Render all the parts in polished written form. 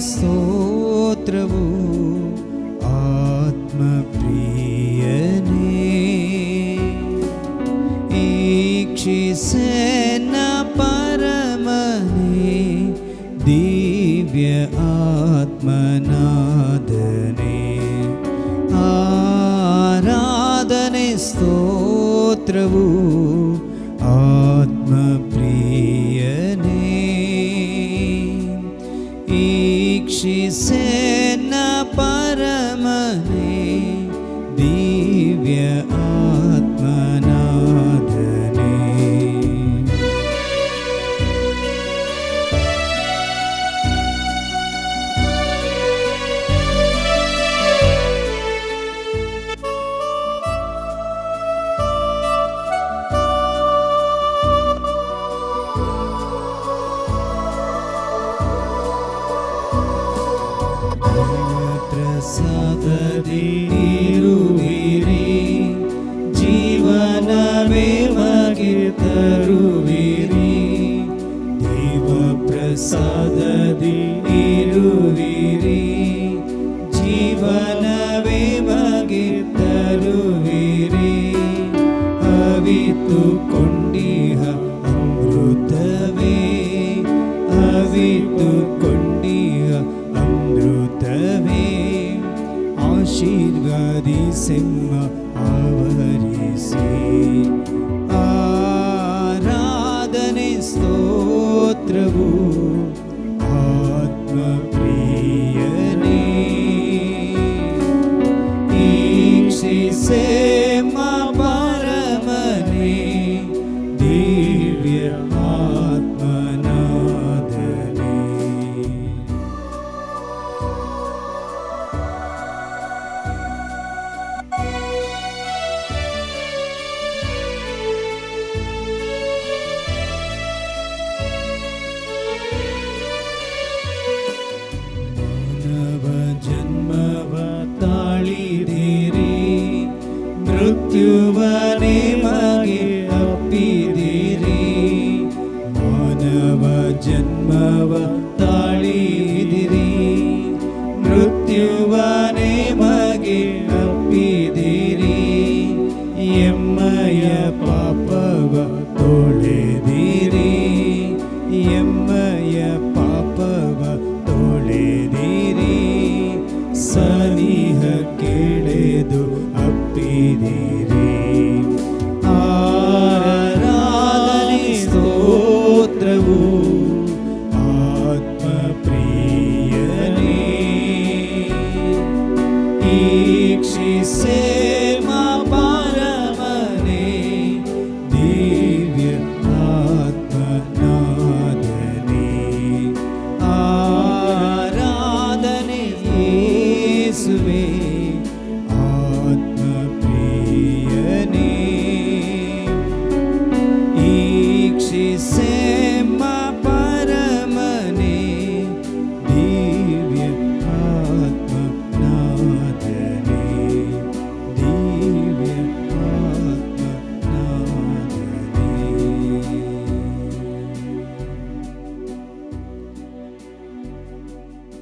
ಸ್ತೋತ್ರವು ಆತ್ಮಪ್ರಿಯನೇ. ಈಕ್ಷಿಸೆನ್ನ ಪರಮನೇ, ದಿವ್ಯ ಆತ್ಮನಾದನೇ. ಆರಾಧನೆ ಸ್ತೋತ್ರವು ಆತ್ಮಪ್ರಿಯನೇ. ಈಕ್ಷಿಸೆನ್ನ ಪರಮನೇ, ದಿವ್ಯ ಆತ್ಮನಾದನೇ. ಪ್ರಸಾದದಿರುವಿರಿ, ಜೀವನವೇ ಮಗೆ ತರುವಿರಿ. ದೇವ ಪ್ರಸಾದದಿರುವಿರಿ, ಜೀವನವೇ ಮಗೆ ತರುವಿರಿ. ಅವಿತುಕೊಂಡಿಹ ಅಮೃತವೇ, ಅವಿತುಕೊಂಡಿಹ ಅಮೃತವೇ. ಆಶೀರ್ವದಿಸೆಮ್ಮ ಆವರಿಸಿ. ಆರಾಧನೆ ಸ್ತೋತ್ರವು ಆತ್ಮಪ್ರಿಯನೇ. ಈಕ್ಷಿಸೆಮ್ಮ ಪರಮನೇ, ದಿವ್ಯ ಆತ್ಮನಾದನೇ. ಮೃತ್ಯುವನೇ ಮಗೆ ಅಪ್ಪಿದಿರಿ. ಮಾನವ ಜನ್ಮವ ತಾಳಿದಿರಿ, ಮೃತ್ಯುವನೇ ಮಗೆ ಅಪ್ಪಿದಿರಿ. ಎಮ್ಮಯ ಪಾಪವ ತೊಳೆದಿರಿ, ಎಮ್ಮಯ ಪಾಪವ ತೊಳೆದಿರಿ. ಸನಿಹ ಕೆಳೆದು ಅಪ್ಪಿದಿರಿ. ಆರಾಧನೆ ಸ್ತೋತ್ರವು ಆತ್ಮಪ್ರಿಯನೇ. ಈಕ್ಷಿಸೆಮ್ಮ ಪರಮನೇ, ದಿವ್ಯ ಆತ್ಮನಾದನೇ. ಆರಾಧನೆ ಯೇಸುವೇ ಆತ್ಮಪ್ರಿಯನೇ. ಈಕ್ಷಿಸೆಮ್ಮ ಪರಮನೇ, ದಿವ್ಯ ಆತ್ಮನಾದನೇ. ದಿವ್ಯ ಆತ್ಮನಾದನೇ.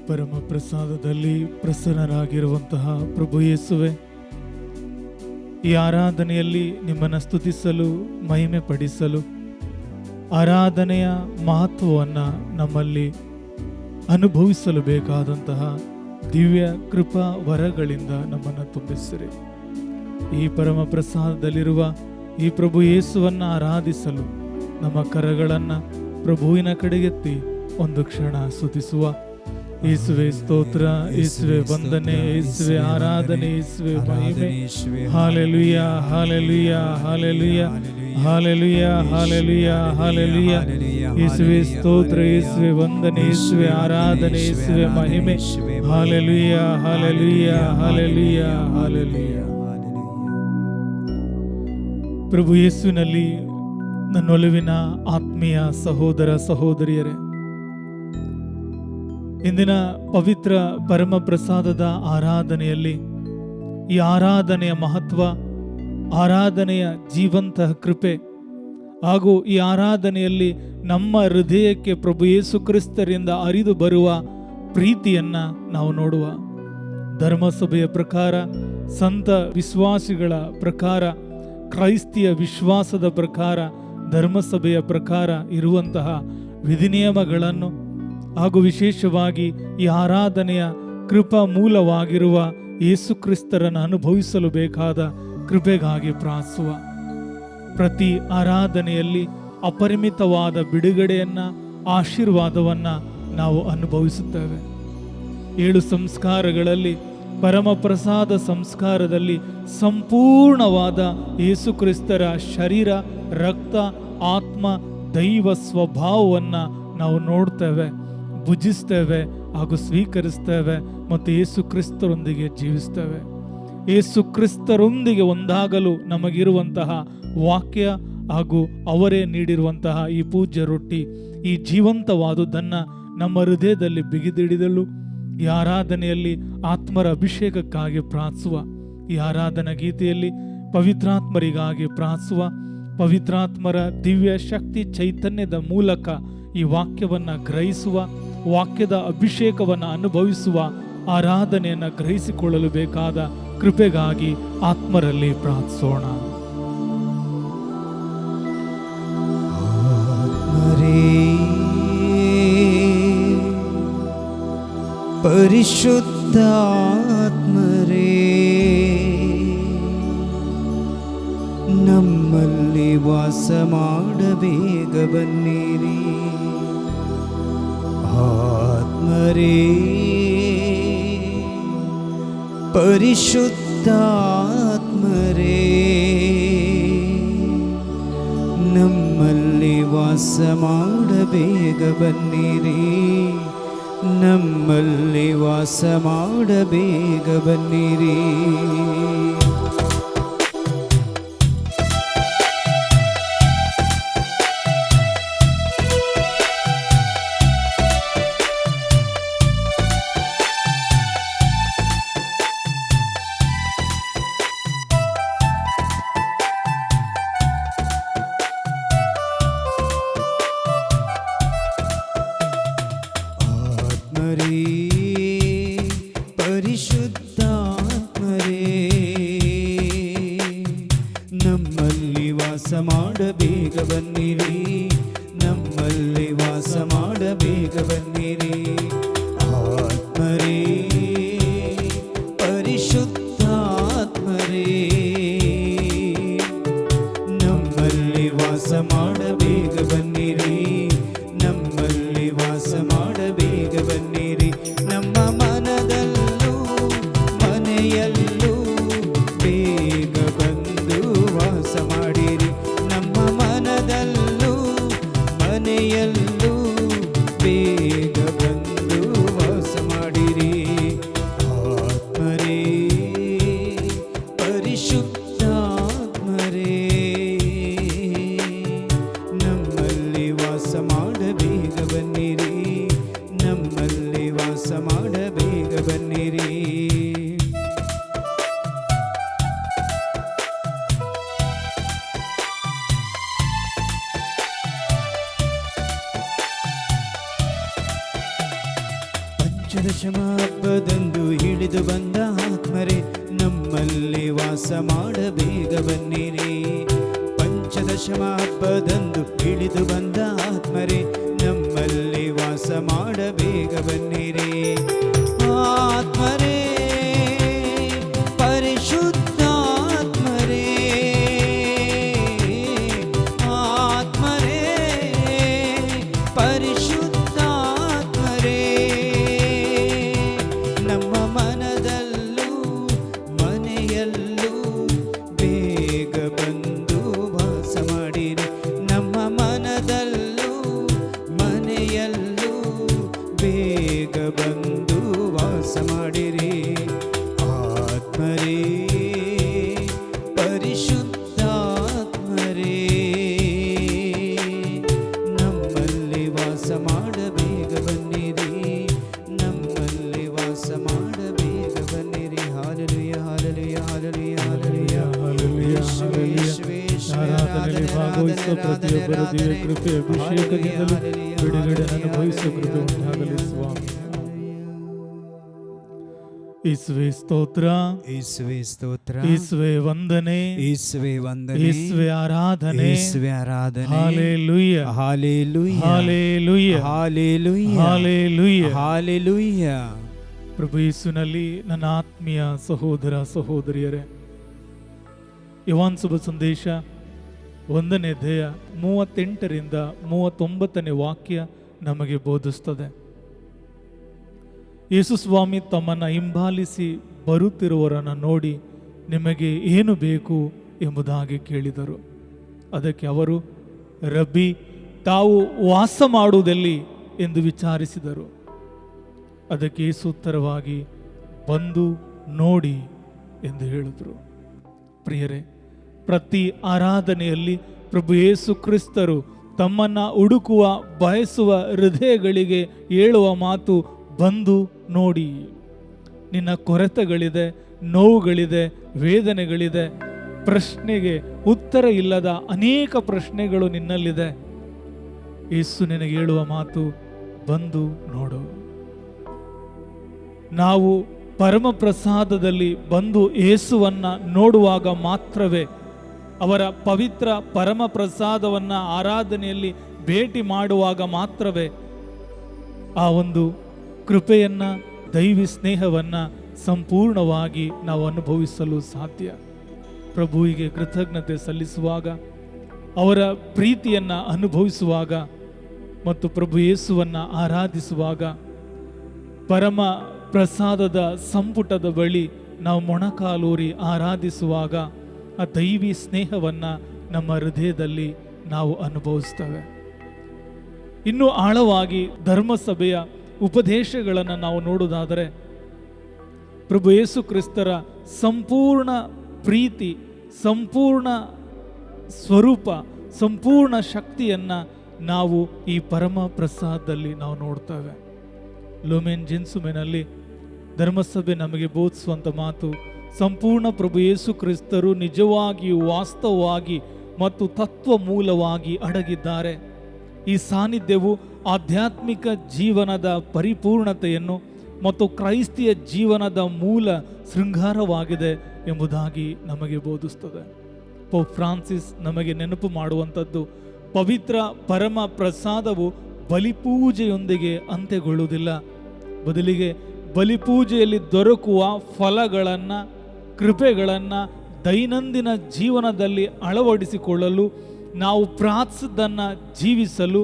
ಪರಮ ಪ್ರಸಾದದಲ್ಲಿ ಪ್ರಸನ್ನರಾಗಿರುವಂತಹ ಪ್ರಭು ಯೇಸುವೆ, ಈ ಆರಾಧನೆಯಲ್ಲಿ ನಿಮ್ಮನ್ನು ಸ್ತುತಿಸಲು, ಮಹಿಮೆ ಪಡಿಸಲು, ಆರಾಧನೆಯ ಮಹತ್ವವನ್ನು ನಮ್ಮಲ್ಲಿ ಅನುಭವಿಸಲು ಬೇಕಾದಂತಹ ದಿವ್ಯ ಕೃಪಾ ವರಗಳಿಂದ ನಮ್ಮನ್ನು ತುಂಬಿಸಿರಿ. ಈ ಪರಮ ಪ್ರಸಾದದಲ್ಲಿರುವ ಈ ಪ್ರಭು ಯೇಸುವನ್ನು ಆರಾಧಿಸಲು ನಮ್ಮ ಕರಗಳನ್ನು ಪ್ರಭುವಿನ ಕಡೆಗೆತ್ತಿ ಒಂದು ಕ್ಷಣ ಸ್ತುತಿಸುವ. ಯೇಸುವೆ ಸ್ತೋತ್ರ, ಯೇಸುವೆ ವಂದನೆ, ಯೇಸುವೆ ಆರಾಧನೆ, ಯೇಸುವೆ ಮಹಿಮೆ. Hallelujah, hallelujah, hallelujah, hallelujah, hallelujah, hallelujah. ಯೇಸುವೆ ಸ್ತೋತ್ರ, ಯೇಸುವೆ ವಂದನೆ, ಯೇಸುವೆ ಆರಾಧನೆ, ಯೇಸುವೆ ಮಹಿಮೆ. Hallelujah, hallelujah, hallelujah, hallelujah. ಪ್ರಭು ಯೇಸುವಿನಲ್ಲಿ ನನ್ನೊಲವಿನ ಆತ್ಮೀಯ ಸಹೋದರ ಸಹೋದರಿಯರೇ, ಇಂದಿನ ಪವಿತ್ರ ಪರಮ ಪ್ರಸಾದದ ಆರಾಧನೆಯಲ್ಲಿ ಈ ಆರಾಧನೆಯ ಮಹತ್ವ, ಆರಾಧನೆಯ ಜೀವಂತ ಕೃಪೆ ಹಾಗೂ ಈ ಆರಾಧನೆಯಲ್ಲಿ ನಮ್ಮ ಹೃದಯಕ್ಕೆ ಪ್ರಭು ಯೇಸು ಕ್ರಿಸ್ತರಿಂದ ಹರಿದು ಬರುವ ಪ್ರೀತಿಯನ್ನ ನಾವು ನೋಡುವ. ಧರ್ಮಸಭೆಯ ಪ್ರಕಾರ, ಸಂತ ವಿಶ್ವಾಸಿಗಳ ಪ್ರಕಾರ, ಕ್ರೈಸ್ತಿಯ ವಿಶ್ವಾಸದ ಪ್ರಕಾರ, ಧರ್ಮಸಭೆಯ ಪ್ರಕಾರ ಇರುವಂತಹ ವಿಧಿನಿಯಮಗಳನ್ನು ಹಾಗೂ ವಿಶೇಷವಾಗಿ ಈ ಆರಾಧನೆಯ ಕೃಪಾ ಮೂಲವಾಗಿರುವ ಯೇಸು ಕ್ರಿಸ್ತರನ್ನು ಅನುಭವಿಸಲು ಬೇಕಾದ ಕೃಪೆಗಾಗಿ ಪ್ರಾರ್ಥಿಸುವ. ಪ್ರತಿ ಆರಾಧನೆಯಲ್ಲಿ ಅಪರಿಮಿತವಾದ ಬಿಡುಗಡೆಯನ್ನ, ಆಶೀರ್ವಾದವನ್ನ ನಾವು ಅನುಭವಿಸುತ್ತೇವೆ. 7 ಸಂಸ್ಕಾರಗಳಲ್ಲಿ ಪರಮಪ್ರಸಾದ ಸಂಸ್ಕಾರದಲ್ಲಿ ಸಂಪೂರ್ಣವಾದ ಯೇಸು ಕ್ರಿಸ್ತರ ಶರೀರ, ರಕ್ತ, ಆತ್ಮ, ದೈವ ಸ್ವಭಾವವನ್ನು ನಾವು ನೋಡ್ತೇವೆ, ಭುಜಿಸ್ತೇವೆ ಹಾಗೂ ಸ್ವೀಕರಿಸ್ತೇವೆ ಮತ್ತು ಯೇಸು ಕ್ರಿಸ್ತರೊಂದಿಗೆ ಜೀವಿಸ್ತೇವೆ. ಯೇಸು ಕ್ರಿಸ್ತರೊಂದಿಗೆ ಒಂದಾಗಲು ನಮಗಿರುವಂತಹ ವಾಕ್ಯ ಹಾಗೂ ಅವರೇ ನೀಡಿರುವಂತಹ ಈ ಪೂಜ್ಯ ರೊಟ್ಟಿ, ಈ ಜೀವಂತವಾದುದನ್ನು ನಮ್ಮ ಹೃದಯದಲ್ಲಿ ಬಿಗಿದಿಡಿದಲು ಈ ಆರಾಧನೆಯಲ್ಲಿ ಆತ್ಮರ ಅಭಿಷೇಕಕ್ಕಾಗಿ ಪ್ರಾರ್ಥಿಸುವ. ಈ ಆರಾಧನಾ ಗೀತೆಯಲ್ಲಿ ಪವಿತ್ರಾತ್ಮರಿಗಾಗಿ ಪ್ರಾರ್ಥಿಸುವ. ಪವಿತ್ರಾತ್ಮರ ದಿವ್ಯ ಶಕ್ತಿ ಚೈತನ್ಯದ ಮೂಲಕ ಈ ವಾಕ್ಯವನ್ನು ಗ್ರಹಿಸುವ, ವಾಕ್ಯದ ಅಭಿಷೇಕವನ್ನು ಅನುಭವಿಸುವ, ಆರಾಧನೆಯನ್ನು ಗ್ರಹಿಸಿಕೊಳ್ಳಲು ಬೇಕಾದ ಕೃಪೆಗಾಗಿ ಆತ್ಮರಲ್ಲಿ ಪ್ರಾರ್ಥಿಸೋಣ. ಪರಿಶುದ್ಧಾತ್ಮರೇ, ನಮ್ಮಲ್ಲಿ ವಾಸ ಮಾಡಬೇಗ ಬನ್ನಿರಿ. ಆತ್ಮರೇ, ಪರಿಶುದ್ಧಾತ್ಮರೇ, ನಮ್ಮಲ್ಲಿ ವಾಸ ಮಾಡಬೇಗ ಬನ್ನಿರಿ. ನಮ್ಮಲ್ಲಿ ವಾಸ ಮಾಡಬೇಗ ಬನ್ನಿರಿ. ಪರಿಶುದ್ಧಾತ್ಮರೇ, ನಮ್ಮಲ್ಲಿ ವಾಸ ಮಾಡಬೇಗ ಬನ್ನಿರಿ. ನಮ್ಮಲ್ಲಿ ವಾಸ ಮಾಡಬೇಗ ಬನ್ನಿರಿ. ಆತ್ಮರೇ, ಪರಿಶುದ್ಧಾತ್ಮರೇ, ನಮ್ಮಲ್ಲಿ ವಾಸ ಮಾಡಬೇಗ ಬನ್ನಿರಿ. ನಮ್ಮಲ್ಲಿ ವಾಸ ಮಾಡಬೇಗ ಬನ್ನಿರಿ. ನಮ್ಮ ಮನದಲ್ಲೂ ಮನೆಯಲ್ಲೂ ಬೇಗ ಬಂದು ವಾಸ ಮಾಡಿರಿ. ನಮ್ಮ ಮನದಲ್ಲೂ ಮನೆಯಲ್ಲೂ ಬೇಗ ಬಂದು ವಾಸ ಮಾಡಿರಿ. ಆತ್ಮರೇ, ಪರಿಶುದ್ಧಾತ್ಮರೇ, ನಮ್ಮಲ್ಲಿ ವಾಸ ಮಾಡಬೇಗ ಬನ್ನಿರಿ. ನಮ್ಮಲ್ಲಿ ವಾಸ ಮಾಡಬೇಗ ಬನ್ನಿರಿ. ಪಂಚದಶಮ ಹಬ್ಬದಂದು ಹಿಡಿದು ಬಂದ ಆತ್ಮರೇ, ನಮ್ಮಲ್ಲಿ ವಾಸ ಮಾಡಬೇಗ ಬನ್ನಿರಿ. ಪಂಚದಶಮ ಹಬ್ಬದಂದು ಹಿಡಿದು ಬಂದ ಆತ್ಮರೇ, ನಮ್ಮಲ್ಲಿ ವಾಸ ಮಾಡಬೇಗ ಬನ್ನಿರಿ. ಆತ್ಮರೇ, ಪರಿಶುದ್ಧಾತ್ಮರೇ, ಆತ್ಮರೇ, ಪರಿಶುದ್ಧಾತ್ಮರೇ, ನಮ್ಮ ಮನದಲ್ಲೂ ಮನೆಯಲ್ಲೂ ಬೇಗ ಬಂದು ವಾಸ ಮಾಡಿರಿ. ನಮ್ಮ ಮನದಲ್ಲೂ ಮನೆಯಲ್ಲೂ ಬೇಗ ಬಂದು ವಾಸ ಮಾಡಿರಿ. ಆತ್ಮರೇ, ಪರಿಶುದ್ಧಾತ್ಮರೇ, ನಮ್ಮಲ್ಲಿ ವಾಸ ಮಾಡಬೇಗ ಬನ್ನಿರಿ. ನಮ್ಮಲ್ಲಿ ವಾಸ ಮಾಡಬೇಗ ಬನ್ನಿರಿ. Hallelujah, hallelujah, hallelujah, hallelujah, hallelujah, ಆರಾಧನೆಯಲ್ಲಿ ಭಾಗವಹಿಸುವ ಪ್ರತಿಯೊಬ್ಬರ ದಿವ್ಯ ಕೃಪೆ ಅಭಿಷೇಕದಿಂದಲೂ ಬಿಡುಗಡೆ ಅನುಭವಿಸುವ ಕೃಪೆ ಉಂಟಾಗಲಿ ಸ್ವಾಮಿ. ಯೇಸುವೆ ಸ್ತೋತ್ರ, ಯೇಸುವೆ ಸ್ತೋತ್ರ, ಯೇಸುವೆ ವಂದನೆ, ಯೇಸುವೆ ವಂದನೆ, ಯೇಸುವೆ ಆರಾಧನೆ. ಯೇಸುವೆ ಆರಾಧನೆ. Hallelujah, hallelujah, hallelujah, hallelujah, hallelujah. Hallelujah. ಪ್ರಭು ಯೇಸುವಿನಲ್ಲಿ ನನ್ನ ಆತ್ಮೀಯ ಸಹೋದರ ಸಹೋದರಿಯರೇ, ಯೋಹಾನ ಶುಭ ಸಂದೇಶ 1ನೇ ಅಧ್ಯಾಯ 38ರಿಂದ 39ನೇ ವಾಕ್ಯ ನಮಗೆ ಬೋಧಿಸುತ್ತದೆ. ಯೇಸು ಸ್ವಾಮಿ ತಮ್ಮನ್ನು ಹಿಂಬಾಲಿಸಿ ಬರುತ್ತಿರುವವರನ್ನು ನೋಡಿ ನಿಮಗೆ ಏನು ಬೇಕು ಎಂಬುದಾಗಿ ಕೇಳಿದರು. ಅದಕ್ಕೆ ಅವರು, ರಬ್ಬಿ, ತಾವು ವಾಸ ಮಾಡುವುದೆಲ್ಲಿ ಎಂದು ವಿಚಾರಿಸಿದರು. ಅದಕ್ಕೆ ಯೇಸು ಉತ್ತರವಾಗಿ, ಬಂದು ನೋಡಿ ಎಂದು ಹೇಳಿದರು. ಪ್ರಿಯರೇ, ಪ್ರತಿ ಆರಾಧನೆಯಲ್ಲಿ ಪ್ರಭು ಯೇಸು ಕ್ರಿಸ್ತರು ತಮ್ಮನ್ನು ಹುಡುಕುವ ಬಯಸುವ ಹೃದಯಗಳಿಗೆ ಹೇಳುವ ಮಾತು, ಬಂದು ನೋಡಿ. ನಿನ್ನ ಕೊರತೆಗಳಿದೆ, ನೋವುಗಳಿದೆ, ವೇದನೆಗಳಿದೆ, ಪ್ರಶ್ನೆಗೆ ಉತ್ತರ ಇಲ್ಲದ ಅನೇಕ ಪ್ರಶ್ನೆಗಳು ನಿನ್ನಲ್ಲಿದೆ. ಯೇಸು ನಿನಗೆ ಹೇಳುವ ಮಾತು, ಬಂದು ನೋಡು. ನಾವು ಪರಮ ಪ್ರಸಾದದಲ್ಲಿ ಬಂದು ಯೇಸುವನ್ನ ನೋಡುವಾಗ ಮಾತ್ರವೇ, ಅವರ ಪವಿತ್ರ ಪರಮ ಪ್ರಸಾದವನ್ನ ಆರಾಧನೆಯಲ್ಲಿ ಭೇಟಿ ಮಾಡುವಾಗ ಮಾತ್ರವೇ ಆ ಒಂದು ಕೃಪೆಯನ್ನ, ದೈವಿ ಸ್ನೇಹವನ್ನ ಸಂಪೂರ್ಣವಾಗಿ ನಾವು ಅನುಭವಿಸಲು ಸಾಧ್ಯ. ಪ್ರಭುವಿಗೆ ಕೃತಜ್ಞತೆ ಸಲ್ಲಿಸುವಾಗ, ಅವರ ಪ್ರೀತಿಯನ್ನ ಅನುಭವಿಸುವಾಗ ಮತ್ತು ಪ್ರಭು ಯೇಸುವನ್ನ ಆರಾಧಿಸುವಾಗ, ಪರಮ ಪ್ರಸಾದದ ಸಂಪುಟದ ಬಳಿ ನಾವು ಮೊಣಕಾಲೂರಿ ಆರಾಧಿಸುವಾಗ ಆ ದೈವಿ ಸ್ನೇಹವನ್ನ ನಮ್ಮ ಹೃದಯದಲ್ಲಿ ನಾವು ಅನುಭವಿಸ್ತೇವೆ. ಇನ್ನು ಆಳವಾಗಿ ಧರ್ಮಸಭೆಯ ಉಪದೇಶಗಳನ್ನು ನಾವು ನೋಡುವುದಾದರೆ, ಪ್ರಭು ಯೇಸು ಕ್ರಿಸ್ತರ ಸಂಪೂರ್ಣ ಪ್ರೀತಿ, ಸಂಪೂರ್ಣ ಸ್ವರೂಪ, ಸಂಪೂರ್ಣ ಶಕ್ತಿಯನ್ನ ನಾವು ಈ ಪರಮ ಪ್ರಸಾದದಲ್ಲಿ ನಾವು ನೋಡ್ತೇವೆ. ಲೂಮೆನ್ ಜಿನ್ಸುಮೆನಲ್ಲಿ ಧರ್ಮಸಭೆ ನಮಗೆ ಬೋಧಿಸುವಂಥ ಮಾತು, ಸಂಪೂರ್ಣ ಪ್ರಭು ಯೇಸು ಕ್ರಿಸ್ತರು ನಿಜವಾಗಿಯೂ ವಾಸ್ತವವಾಗಿ ಮತ್ತು ತತ್ವ ಮೂಲವಾಗಿ ಅಡಗಿದ್ದಾರೆ. ಈ ಸಾನ್ನಿಧ್ಯವು ಆಧ್ಯಾತ್ಮಿಕ ಜೀವನದ ಪರಿಪೂರ್ಣತೆಯನ್ನು ಮತ್ತು ಕ್ರೈಸ್ತಿಯ ಜೀವನದ ಮೂಲ ಶೃಂಗಾರವಾಗಿದೆ ಎಂಬುದಾಗಿ ನಮಗೆ ಬೋಧಿಸುತ್ತದೆ. ಪೋಪ್ ಫ್ರಾನ್ಸಿಸ್ ನಮಗೆ ನೆನಪು ಮಾಡುವಂಥದ್ದು, ಪವಿತ್ರ ಪರಮ ಪ್ರಸಾದವು ಬಲಿಪೂಜೆಯೊಂದಿಗೆ ಅಂತ್ಯಗೊಳ್ಳುವುದಿಲ್ಲ. ಬದಲಿಗೆ ಬಲಿಪೂಜೆಯಲ್ಲಿ ದೊರಕುವ ಫಲಗಳನ್ನು, ಕೃಪೆಗಳನ್ನು ದೈನಂದಿನ ಜೀವನದಲ್ಲಿ ಅಳವಡಿಸಿಕೊಳ್ಳಲು, ನಾವು ಪ್ರಾರ್ಥಿಸಿದ್ದನ್ನು ಜೀವಿಸಲು,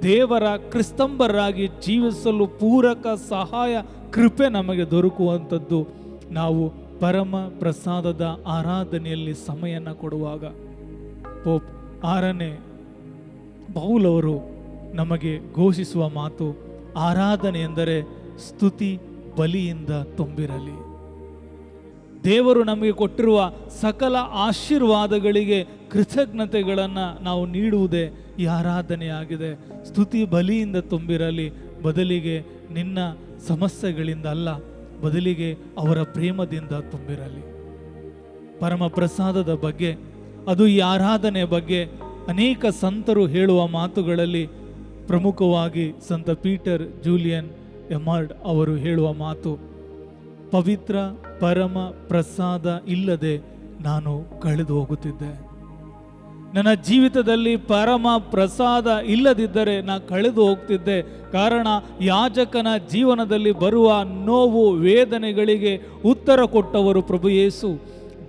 ದೇವರ ಕ್ರಿಸ್ತಂಬರಾಗಿ ಜೀವಿಸಲು ಪೂರಕ ಸಹಾಯ ಕೃಪೆ ನಮಗೆ ದೊರಕುವಂಥದ್ದು ನಾವು ಪರಮ ಪ್ರಸಾದದ ಆರಾಧನೆಯಲ್ಲಿ ಸಮಯನ ಕೊಡುವಾಗ. ಪೋಪ್ 6ನೇ ಪೌಲವರು ನಮಗೆ ಘೋಷಿಸುವ ಮಾತು, ಆರಾಧನೆ ಎಂದರೆ ಸ್ತುತಿ ಬಲಿಯಿಂದ ತುಂಬಿರಲಿ. ದೇವರು ನಮಗೆ ಕೊಟ್ಟಿರುವ ಸಕಲ ಆಶೀರ್ವಾದಗಳಿಗೆ ಕೃತಜ್ಞತೆಗಳನ್ನು ನಾವು ನೀಡುವುದೇ ಈ ಆರಾಧನೆಯಾಗಿದೆ. ಸ್ತುತಿ ಬಲಿಯಿಂದ ತುಂಬಿರಲಿ, ಬದಲಿಗೆ ನಿನ್ನ ಸಮಸ್ಯೆಗಳಿಂದ ಅಲ್ಲ, ಬದಲಿಗೆ ಅವರ ಪ್ರೇಮದಿಂದ ತುಂಬಿರಲಿ. ಪರಮ ಪ್ರಸಾದದ ಬಗ್ಗೆ, ಅದು ಈ ಆರಾಧನೆ ಬಗ್ಗೆ ಅನೇಕ ಸಂತರು ಹೇಳುವ ಮಾತುಗಳಲ್ಲಿ ಪ್ರಮುಖವಾಗಿ ಸಂತ ಪೀಟರ್ ಜೂಲಿಯನ್ ಎಮರ್ಡ್ ಅವರು ಹೇಳುವ ಮಾತು, ಪವಿತ್ರ ಪರಮ ಪ್ರಸಾದ ಇಲ್ಲದೆ ನಾನು ಕಳೆದು ಹೋಗುತ್ತಿದ್ದೆ. ನನ್ನ ಜೀವಿತದಲ್ಲಿ ಪರಮ ಪ್ರಸಾದ ಇಲ್ಲದಿದ್ದರೆ ನಾನು ಕಳೆದು ಹೋಗ್ತಿದ್ದೆ. ಕಾರಣ, ಯಾಜಕನ ಜೀವನದಲ್ಲಿ ಬರುವ ನೋವು ವೇದನೆಗಳಿಗೆ ಉತ್ತರ ಕೊಟ್ಟವರು ಪ್ರಭು ಯೇಸು.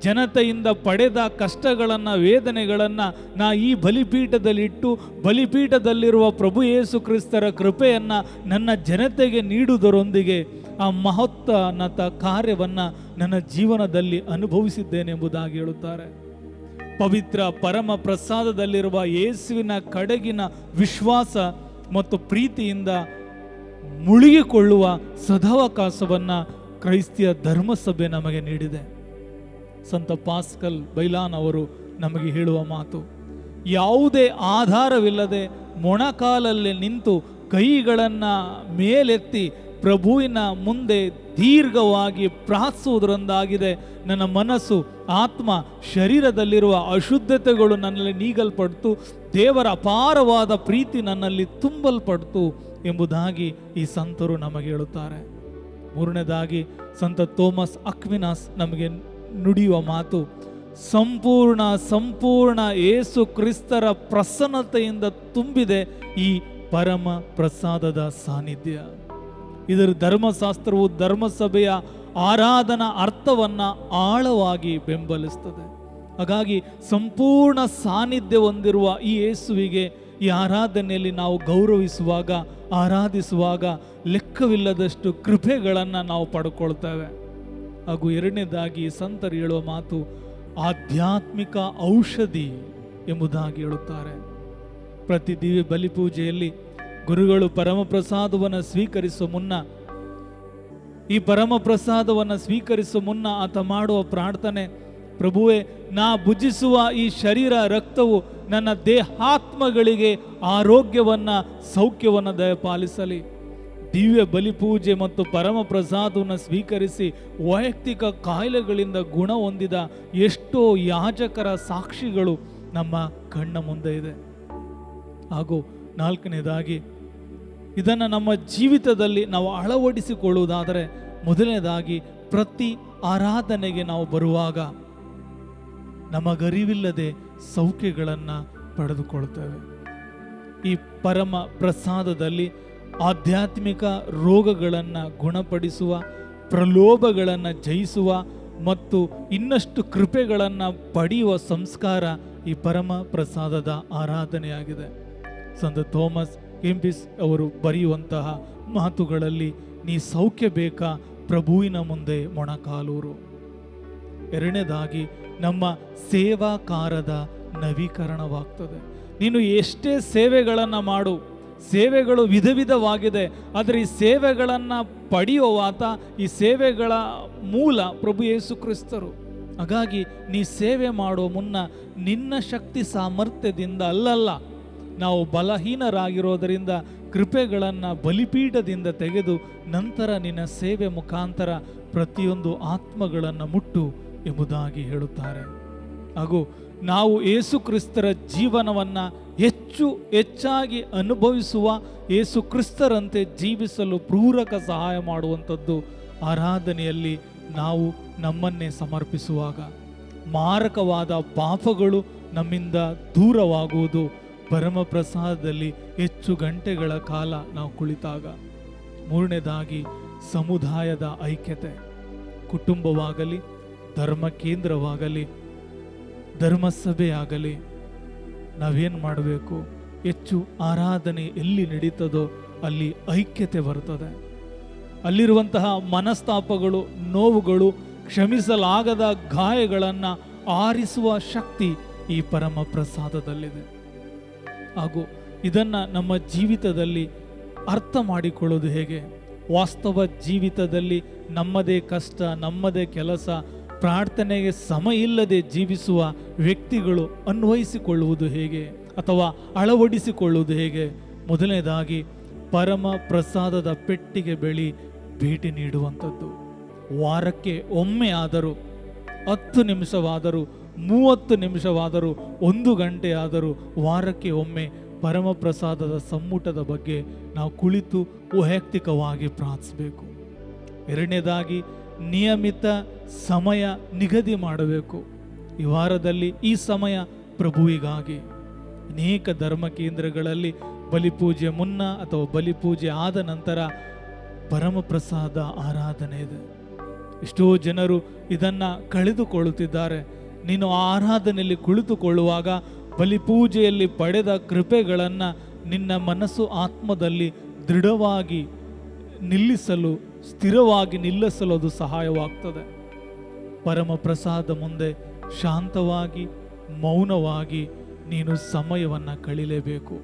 ಜನತೆಯಿಂದ ಪಡೆದ ಕಷ್ಟಗಳನ್ನು, ವೇದನೆಗಳನ್ನು ನಾ ಈ ಬಲಿಪೀಠದಲ್ಲಿಟ್ಟು, ಬಲಿಪೀಠದಲ್ಲಿರುವ ಪ್ರಭು ಯೇಸು ಕ್ರಿಸ್ತರ ಕೃಪೆಯನ್ನು ನನ್ನ ಜನತೆಗೆ ನೀಡುವುದರೊಂದಿಗೆ ಆ ಮಹೋನ್ನತ ಕಾರ್ಯವನ್ನು ನನ್ನ ಜೀವನದಲ್ಲಿ ಅನುಭವಿಸಿದ್ದೇನೆಂಬುದಾಗಿ ಹೇಳುತ್ತಾರೆ. ಪವಿತ್ರ ಪರಮ ಪ್ರಸಾದದಲ್ಲಿರುವ ಯೇಸುವಿನ ಕಡೆಗಿನ ವಿಶ್ವಾಸ ಮತ್ತು ಪ್ರೀತಿಯಿಂದ ಮುಳುಗಿಕೊಳ್ಳುವ ಸದಾವಕಾಶವನ್ನು ಕ್ರೈಸ್ತಿಯ ಧರ್ಮಸಭೆ ನಮಗೆ ನೀಡಿದೆ. ಸಂತ ಪಾಸ್ಕಲ್ ಬೈಲಾನ್ ಅವರು ನಮಗೆ ಹೇಳುವ ಮಾತು, ಯಾವುದೇ ಆಧಾರವಿಲ್ಲದೆ ಮೊಣಕಾಲಲ್ಲಿ ನಿಂತು ಕೈಗಳನ್ನು ಮೇಲೆತ್ತಿ ಪ್ರಭುವಿನ ಮುಂದೆ ದೀರ್ಘವಾಗಿ ಪ್ರಾರ್ಥಿಸುವುದರೊಂದಾಗಿದೆ ನನ್ನ ಮನಸ್ಸು, ಆತ್ಮ, ಶರೀರದಲ್ಲಿರುವ ಅಶುದ್ಧತೆಗಳು ನನ್ನಲ್ಲಿ ನೀಗಲ್ಪಡ್ತು, ದೇವರ ಅಪಾರವಾದ ಪ್ರೀತಿ ನನ್ನಲ್ಲಿ ತುಂಬಲ್ಪಡ್ತು ಎಂಬುದಾಗಿ ಈ ಸಂತರು ನಮಗೆ ಹೇಳುತ್ತಾರೆ. ಮೂರನೇದಾಗಿ ಸಂತ ಥೋಮಸ್ ಅಕ್ವಿನಾಸ್ ನಮಗೆ ನುಡಿಯುವ ಮಾತು, ಸಂಪೂರ್ಣ ಯೇಸು ಕ್ರಿಸ್ತರ ಪ್ರಸನ್ನತೆಯಿಂದ ತುಂಬಿದೆ ಈ ಪರಮ ಪ್ರಸಾದದ ಸಾನ್ನಿಧ್ಯ. ಇದರ ಧರ್ಮಶಾಸ್ತ್ರವು ಧರ್ಮಸಭೆಯ ಆರಾಧನಾ ಅರ್ಥವನ್ನ ಆಳವಾಗಿ ಬೆಂಬಲಿಸ್ತದೆ. ಹಾಗಾಗಿ ಸಂಪೂರ್ಣ ಸಾನ್ನಿಧ್ಯ ಹೊಂದಿರುವ ಈ ಯೇಸುವಿಗೆ ಈ ಆರಾಧನೆಯಲ್ಲಿ ನಾವು ಗೌರವಿಸುವಾಗ, ಆರಾಧಿಸುವಾಗ ಲೆಕ್ಕವಿಲ್ಲದಷ್ಟು ಕೃಪೆಗಳನ್ನು ನಾವು ಪಡ್ಕೊಳ್ತೇವೆ. ಹಾಗೂ ಎರಡನೇದಾಗಿ ಸಂತರು ಹೇಳುವ ಮಾತು ಆಧ್ಯಾತ್ಮಿಕ ಔಷಧಿ ಎಂಬುದಾಗಿ ಹೇಳುತ್ತಾರೆ. ಪ್ರತಿ ದಿವ್ಯ ಬಲಿಪೂಜೆಯಲ್ಲಿ ಗುರುಗಳು ಪರಮಪ್ರಸಾದವನ್ನು ಸ್ವೀಕರಿಸುವ ಮುನ್ನ, ಈ ಪರಮಪ್ರಸಾದವನ್ನು ಸ್ವೀಕರಿಸುವ ಮುನ್ನ ಆತ ಮಾಡುವ ಪ್ರಾರ್ಥನೆ, ಪ್ರಭುವೇ, ನಾ ಭುಜಿಸುವ ಈ ಶರೀರ ರಕ್ತವು ನನ್ನ ದೇಹಾತ್ಮಗಳಿಗೆ ಆರೋಗ್ಯವನ್ನು, ಸೌಖ್ಯವನ್ನು ದಯಪಾಲಿಸಲಿ. ದಿವ್ಯ ಬಲಿಪೂಜೆ ಮತ್ತು ಪರಮಪ್ರಸಾದವನ್ನು ಸ್ವೀಕರಿಸಿ ವೈಯಕ್ತಿಕ ಕಾಯಿಲೆಗಳಿಂದ ಗುಣ ಹೊಂದಿದ ಎಷ್ಟೋ ಯಾಜಕರ ಸಾಕ್ಷಿಗಳು ನಮ್ಮ ಕಣ್ಣ ಮುಂದೆ ಇದೆ. ಹಾಗೂ ನಾಲ್ಕನೇದಾಗಿ ಇದನ್ನು ನಮ್ಮ ಜೀವಿತದಲ್ಲಿ ನಾವು ಅಳವಡಿಸಿಕೊಳ್ಳುವುದಾದರೆ, ಮೊದಲನೇದಾಗಿ ಪ್ರತಿ ಆರಾಧನೆಗೆ ನಾವು ಬರುವಾಗ ನಮಗರಿವಿಲ್ಲದೆ ಸೌಖ್ಯಗಳನ್ನು ಪಡೆದುಕೊಳ್ತೇವೆ. ಈ ಪರಮ ಪ್ರಸಾದದಲ್ಲಿ ಆಧ್ಯಾತ್ಮಿಕ ರೋಗಗಳನ್ನು ಗುಣಪಡಿಸುವ, ಪ್ರಲೋಭಗಳನ್ನು ಜಯಿಸುವ ಮತ್ತು ಇನ್ನಷ್ಟು ಕೃಪೆಗಳನ್ನು ಪಡೆಯುವ ಸಂಸ್ಕಾರ ಈ ಪರಮ ಪ್ರಸಾದದ ಆರಾಧನೆಯಾಗಿದೆ. ಸಂತ ಥೋಮಸ್ ಕೆಂಪಿಸ್ ಅವರು ಬರೆಯುವಂತಹ ಮಾತುಗಳಲ್ಲಿ, ನೀ ಸೌಖ್ಯ ಬೇಕಾ, ಪ್ರಭುವಿನ ಮುಂದೆ ಮೊಣಕಾಲೂರು. ಎರಡನೇದಾಗಿ ನಮ್ಮ ಸೇವಾಕಾರದ ನವೀಕರಣವಾಗ್ತದೆ. ನೀನು ಎಷ್ಟೇ ಸೇವೆಗಳನ್ನು ಮಾಡು, ಸೇವೆಗಳು ವಿಧ ವಿಧವಾಗಿದೆ, ಆದರೆ ಈ ಸೇವೆಗಳನ್ನು ಪಡೆಯುವಾತ, ಈ ಸೇವೆಗಳ ಮೂಲ ಪ್ರಭು ಯೇಸು ಕ್ರಿಸ್ತರು. ಹಾಗಾಗಿ ನೀ ಸೇವೆ ಮಾಡುವ ಮುನ್ನ ನಿನ್ನ ಶಕ್ತಿ ಸಾಮರ್ಥ್ಯದಿಂದ ಅಲ್ಲಲ್ಲ, ನಾವು ಬಲಹೀನರಾಗಿರೋದರಿಂದ ಕೃಪೆಗಳನ್ನು ಬಲಿಪೀಠದಿಂದ ತೆಗೆದು ನಂತರ ನಿನ್ನ ಸೇವೆ ಮುಖಾಂತರ ಪ್ರತಿಯೊಂದು ಆತ್ಮಗಳನ್ನು ಮುಟ್ಟು ಎಂಬುದಾಗಿ ಹೇಳುತ್ತಾರೆ. ಹಾಗೂ ನಾವು ಯೇಸು ಕ್ರಿಸ್ತರ ಜೀವನವನ್ನು ಹೆಚ್ಚಾಗಿ ಅನುಭವಿಸುವ, ಯೇಸು ಕ್ರಿಸ್ತರಂತೆ ಜೀವಿಸಲು ಪೂರಕ ಸಹಾಯ ಮಾಡುವಂಥದ್ದು ಆರಾಧನೆಯಲ್ಲಿ ನಾವು ನಮ್ಮನ್ನೇ ಸಮರ್ಪಿಸುವಾಗ. ಮಾರಕವಾದ ಪಾಪಗಳು ನಮ್ಮಿಂದ ದೂರವಾಗುವುದು ಪರಮಪ್ರಸಾದದಲ್ಲಿ ಹೆಚ್ಚು ಗಂಟೆಗಳ ಕಾಲ ನಾವು ಕುಳಿತಾಗ. ಮೂರನೇದಾಗಿ ಸಮುದಾಯದ ಐಕ್ಯತೆ. ಕುಟುಂಬವಾಗಲಿ, ಧರ್ಮ ಕೇಂದ್ರವಾಗಲಿ, ಧರ್ಮಸಭೆಯಾಗಲಿ, ನಾವೇನು ಮಾಡಬೇಕು? ಹೆಚ್ಚು ಆರಾಧನೆ ಎಲ್ಲಿ ನಡೀತದೋ ಅಲ್ಲಿ ಐಕ್ಯತೆ ಬರ್ತದೆ. ಅಲ್ಲಿರುವಂತಹ ಮನಸ್ತಾಪಗಳು, ನೋವುಗಳು, ಕ್ಷಮಿಸಲಾಗದ ಗಾಯಗಳನ್ನು ಆರಿಸುವ ಶಕ್ತಿ ಈ ಪರಮ ಪ್ರಸಾದದಲ್ಲಿದೆ. ಹಾಗೂ ಇದನ್ನು ನಮ್ಮ ಜೀವಿತದಲ್ಲಿ ಅರ್ಥ ಮಾಡಿಕೊಳ್ಳೋದು ಹೇಗೆ? ವಾಸ್ತವ ಜೀವಿತದಲ್ಲಿ ನಮ್ಮದೇ ಕಷ್ಟ, ನಮ್ಮದೇ ಕೆಲಸ, ಪ್ರಾರ್ಥನೆಗೆ ಸಮಯ ಇಲ್ಲದೆ ಜೀವಿಸುವ ವ್ಯಕ್ತಿಗಳು ಅನ್ವಯಿಸಿಕೊಳ್ಳುವುದು ಹೇಗೆ ಅಥವಾ ಅಳವಡಿಸಿಕೊಳ್ಳುವುದು ಹೇಗೆ? ಮೊದಲನೇದಾಗಿ ಪರಮ ಪ್ರಸಾದದ ಪೆಟ್ಟಿಗೆ ಭೇಟಿ ನೀಡುವಂಥದ್ದು. ವಾರಕ್ಕೆ ಒಮ್ಮೆ ಆದರೂ, 10 ನಿಮಿಷವಾದರೂ, 30 ನಿಮಿಷವಾದರೂ, 1 ಗಂಟೆ ಆದರೂ ವಾರಕ್ಕೆ ಒಮ್ಮೆ ಪರಮಪ್ರಸಾದದ ಸಮ್ಮುಟದ ಬಗ್ಗೆ ನಾವು ಕುಳಿತು ವೈಯಕ್ತಿಕವಾಗಿ ಪ್ರಾರ್ಥಿಸಬೇಕು. ಎರಡನೇದಾಗಿ ನಿಯಮಿತ ಸಮಯ ನಿಗದಿ ಮಾಡಬೇಕು. ಈ ವಾರದಲ್ಲಿ ಈ ಸಮಯ ಪ್ರಭುವಿಗಾಗಿ. ಅನೇಕ ಧರ್ಮ ಕೇಂದ್ರಗಳಲ್ಲಿ ಬಲಿಪೂಜೆ ಮುನ್ನ ಅಥವಾ ಬಲಿಪೂಜೆ ಆದ ನಂತರ ಪರಮಪ್ರಸಾದ ಆರಾಧನೆ ಇದೆ. ಎಷ್ಟೋ ಜನರು ಇದನ್ನು ಕಳೆದುಕೊಳ್ಳುತ್ತಿದ್ದಾರೆ. ನೀನು ಆರಾಧನೆಯಲ್ಲಿ ಕುಳಿತುಕೊಳ್ಳುವಾಗ ಬಲಿಪೂಜೆಯಲ್ಲಿ ಪಡೆದ ಕೃಪೆಗಳನ್ನು ನಿನ್ನ ಮನಸ್ಸು, ಆತ್ಮದಲ್ಲಿ ದೃಢವಾಗಿ ನಿಲ್ಲಿಸಲು, ಸ್ಥಿರವಾಗಿ ನಿಲ್ಲಿಸಲು ಅದು ಸಹಾಯವಾಗ್ತದೆ. ಪರಮಪ್ರಸಾದ ಮುಂದೆ ಶಾಂತವಾಗಿ, ಮೌನವಾಗಿ ನೀನು ಸಮಯವನ್ನು ಕಳೀಲೇಬೇಕು.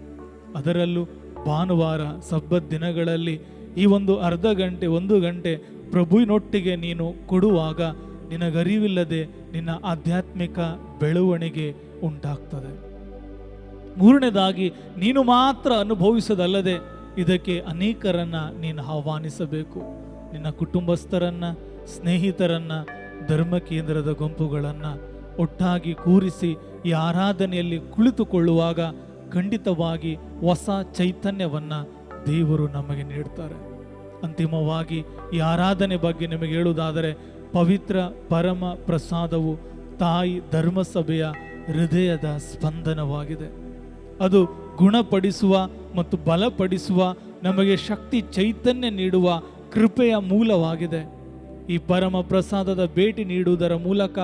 ಅದರಲ್ಲೂ ಭಾನುವಾರ, ಸಬ್ಬತ್ ದಿನಗಳಲ್ಲಿ ಈ ಒಂದು ಅರ್ಧ ಗಂಟೆ, 1 ಗಂಟೆ ಪ್ರಭುವಿನೊಟ್ಟಿಗೆ ನೀನು ಕೊಡುವಾಗ ನಿನಗರಿವಿಲ್ಲದೆ ನಿನ್ನ ಆಧ್ಯಾತ್ಮಿಕ ಬೆಳವಣಿಗೆ ಉಂಟಾಗ್ತದೆ. ಮೂರನೇದಾಗಿ ನೀನು ಮಾತ್ರ ಅನುಭವಿಸೋದಲ್ಲದೆ ಇದಕ್ಕೆ ಅನೇಕರನ್ನು ನೀನು ಆಹ್ವಾನಿಸಬೇಕು. ನಿನ್ನ ಕುಟುಂಬಸ್ಥರನ್ನು, ಸ್ನೇಹಿತರನ್ನು, ಧರ್ಮ ಕೇಂದ್ರದ ಗುಂಪುಗಳನ್ನು ಒಟ್ಟಾಗಿ ಕೂರಿಸಿ ಈ ಆರಾಧನೆಯಲ್ಲಿ ಕುಳಿತುಕೊಳ್ಳುವಾಗ ಖಂಡಿತವಾಗಿ ಹೊಸ ಚೈತನ್ಯವನ್ನು ದೇವರು ನಮಗೆ ನೀಡ್ತಾರೆ. ಅಂತಿಮವಾಗಿ ಈ ಆರಾಧನೆ ಬಗ್ಗೆ ನಿಮಗೆ ಹೇಳುವುದಾದರೆ, ಪವಿತ್ರ ಪರಮ ಪ್ರಸಾದವು ತಾಯಿ ಧರ್ಮಸಭೆಯ ಹೃದಯದ ಸ್ಪಂದನವಾಗಿದೆ. ಅದು ಗುಣಪಡಿಸುವ ಮತ್ತು ಬಲಪಡಿಸುವ, ನಮಗೆ ಶಕ್ತಿ ಚೈತನ್ಯ ನೀಡುವ ಕೃಪೆಯ ಮೂಲವಾಗಿದೆ. ಈ ಪರಮ ಪ್ರಸಾದದ ಭೇಟಿ ನೀಡುವುದರ ಮೂಲಕ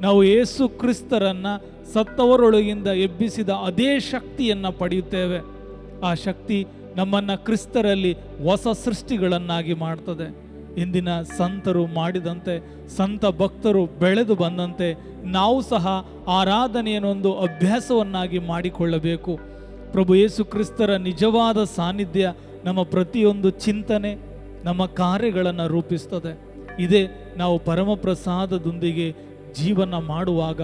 ನಾವು ಯೇಸು ಕ್ರಿಸ್ತರನ್ನು ಸತ್ತವರೊಳಗಿಂದ ಎಬ್ಬಿಸಿದ ಅದೇ ಶಕ್ತಿಯನ್ನು ಪಡೆಯುತ್ತೇವೆ. ಆ ಶಕ್ತಿ ನಮ್ಮನ್ನು ಕ್ರಿಸ್ತರಲ್ಲಿ ಹೊಸ ಸೃಷ್ಟಿಗಳನ್ನಾಗಿ ಮಾಡ್ತದೆ. ಇಂದಿನ ಸಂತರು ಮಾಡಿದಂತೆ, ಸಂತ ಭಕ್ತರು ಬೆಳೆದು ಬಂದಂತೆ ನಾವು ಸಹ ಆರಾಧನೆಯನ್ನೊಂದು ಅಭ್ಯಾಸವನ್ನಾಗಿ ಮಾಡಿಕೊಳ್ಳಬೇಕು. ಪ್ರಭು ಯೇಸು ಕ್ರಿಸ್ತರ ನಿಜವಾದ ಸಾನ್ನಿಧ್ಯ ನಮ್ಮ ಪ್ರತಿಯೊಂದು ಚಿಂತನೆ, ನಮ್ಮ ಕಾರ್ಯಗಳನ್ನು ರೂಪಿಸ್ತದೆ. ಇದೇ ನಾವು ಪರಮಪ್ರಸಾದದೊಂದಿಗೆ ಜೀವನ ಮಾಡುವಾಗ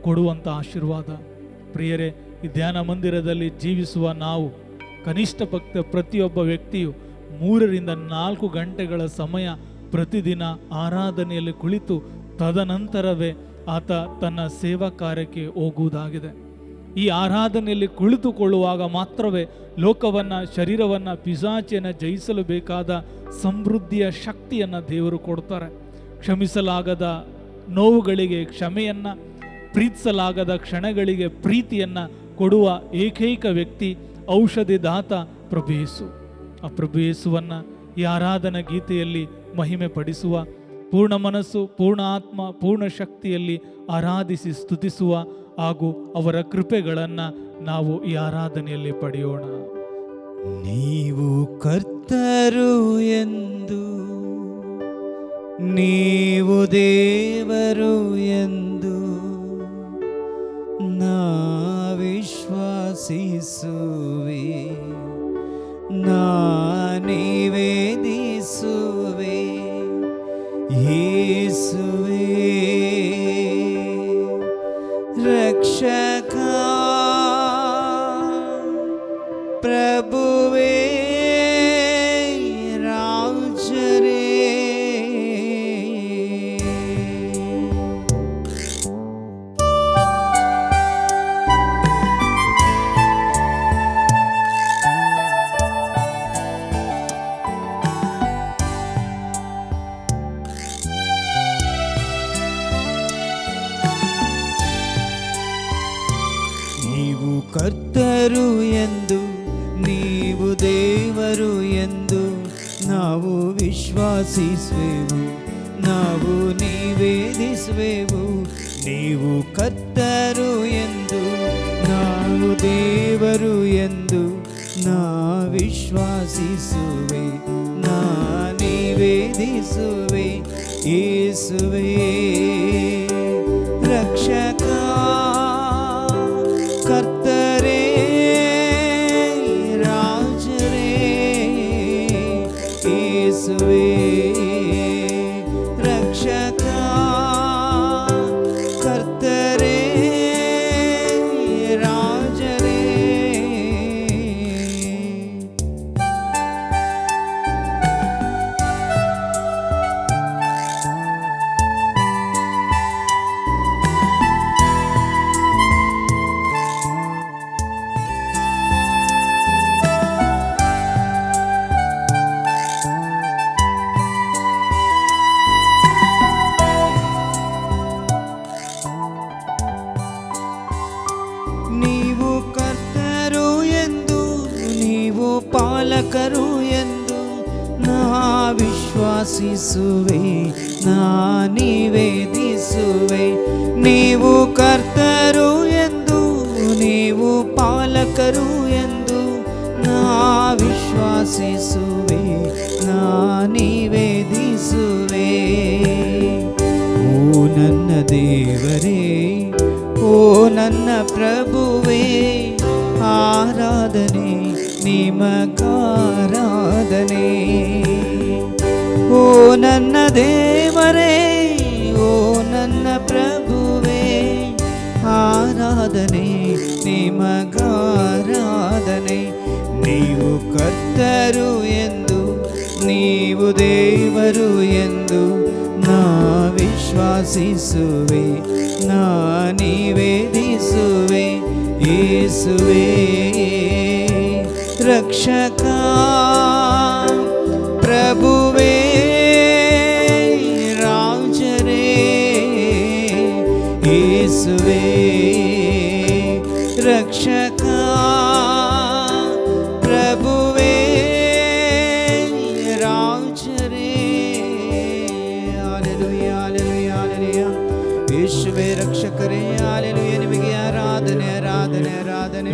ಕೊಡುವಂಥ ಆಶೀರ್ವಾದ. ಪ್ರಿಯರೇ, ಈ ಧ್ಯಾನ ಮಂದಿರದಲ್ಲಿ ಜೀವಿಸುವ ನಾವು, ಕನಿಷ್ಠ ಪಕ್ಷ ಪ್ರತಿಯೊಬ್ಬ ವ್ಯಕ್ತಿಯು 3 ರಿಂದ 4 ಗಂಟೆಗಳ ಸಮಯ ಪ್ರತಿದಿನ ಆರಾಧನೆಯಲ್ಲಿ ಕುಳಿತು ತದನಂತರವೇ ಆತ ತನ್ನ ಸೇವಾ ಕಾರ್ಯಕ್ಕೆ ಹೋಗುವುದಾಗಿದೆ. ಈ ಆರಾಧನೆಯಲ್ಲಿ ಕುಳಿತುಕೊಳ್ಳುವಾಗ ಮಾತ್ರವೇ ಲೋಕವನ್ನು, ಶರೀರವನ್ನು, ಪಿಶಾಚಿಯನ್ನು ಜಯಿಸಲು ಬೇಕಾದ ಸಮೃದ್ಧಿಯ ಶಕ್ತಿಯನ್ನು ದೇವರು ಕೊಡ್ತಾರೆ. ಕ್ಷಮಿಸಲಾಗದ ನೋವುಗಳಿಗೆ ಕ್ಷಮೆಯನ್ನು, ಪ್ರೀತಿಸಲಾಗದ ಕ್ಷಣಗಳಿಗೆ ಪ್ರೀತಿಯನ್ನು ಕೊಡುವ ಏಕೈಕ ವ್ಯಕ್ತಿ, ಔಷಧಿದಾತ ಪ್ರಭು ಯೇಸು. ಆ ಪ್ರಭು ಯೇಸುವನ್ನು ಈ ಆರಾಧನಾ ಗೀತೆಯಲ್ಲಿ ಮಹಿಮೆ ಪಡಿಸುವ, ಪೂರ್ಣ ಮನಸ್ಸು, ಪೂರ್ಣ ಆತ್ಮ, ಪೂರ್ಣ ಶಕ್ತಿಯಲ್ಲಿ ಆರಾಧಿಸಿ ಸ್ತುತಿಸುವ ಹಾಗೂ ಅವರ ಕೃಪೆಗಳನ್ನು ನಾವು ಈ ಆರಾಧನೆಯಲ್ಲಿ ಪಡೆಯೋಣ. ನೀವು ಕರ್ತರು ಎಂದು, ನೀವು ದೇವರು ಎಂದು ನಾ ವಿಶ್ವಾಸಿಸುವೆ, ನಾ ನಿವೇದಿಸುವೆ. ಯೇಸುವೇ ರಕ್ಷಕ, ಪ್ರಭುವೇ ರಾಜರೇ. ನೀವು ಕರ್ತರು ಎಂದು, ನೀವು ದೇವರು ಎಂದು ನಾವು ವಿಶ್ವಾಸಿಸುವೆವು, ನಾವು ನಿವೇದಿಸುವೆವು. ನೀವು ಕರ್ತರು ಎಂದು, ನಾವು ದೇವರು ಎಂದು ನಾ ವಿಶ್ವಾಸಿಸುವೆ, ನಾ ನಿವೇದಿಸುವೆ. ಯೇಸುವೇ ರಕ್ಷಕ, ಕರ್ತರೇ ರಾಜರೇ. ಯೇಸುವೇ ರಕ್ಷಕ, ಕರ್ತರೇ ರಾಜರೇ. ನೀವು ಕರ್ತರು ಎಂದು, ನೀವು ಪಾಲಕರು ಎಂದು ನಾ ವಿಶ್ವಾಸಿಸುವೆ, ನಾ ನಿವೇದಿಸುವೆ. ನೀವು ಕರ್ತರು ಎಂದು, ನೀವು ಪಾಲಕರು ಎಂದು ನಾ ವಿಶ್ವಾಸಿಸುವೆ, ನಾ ನಿವೇದಿಸುವೆ. ಓ ನನ್ನ ದೇವರೇ, ಓ ನನ್ನ ಪ್ರಭುವೇ, ಆರಾಧನೆ ನಿಮಗಾರಾಧನೆ. ಓ ನನ್ನ ದೇವರೇ, ಓ ನನ್ನ ಪ್ರಭುವೇ, ಆರಾಧನೆ ನಿಮಗಾರಾಧನೆ. ನೀವು ಕರ್ತರು ಎಂದು, ನೀವು ದೇವರು ಎಂದು ನಾ ವಿಶ್ವಾಸಿಸುವೆ, ನಾ ನಿವೇದಿಸುವೆ. ಯೇಸುವೇ ರಕ್ಷಕ, ಪ್ರಭುವೇ ಪ್ರಭುವೇ ರಾಜರೇ ಯೇಸುವೇ ರಕ್ಷಕ ಪ್ರಭುವೇ ರಾಜರೇ ಹಲ್ಲೆಲೂಯಾ ಹಲ್ಲೆಲೂಯಾ ಹಲ್ಲೆಲೂಯಾ ಯೇಸುವೇ ರಕ್ಷಕರೇ ಹಲ್ಲೆಲೂಯಾ ನಿಮಗೆ ಆರಾಧನೆ ಆರಾಧನೆ ಆರಾಧನೆ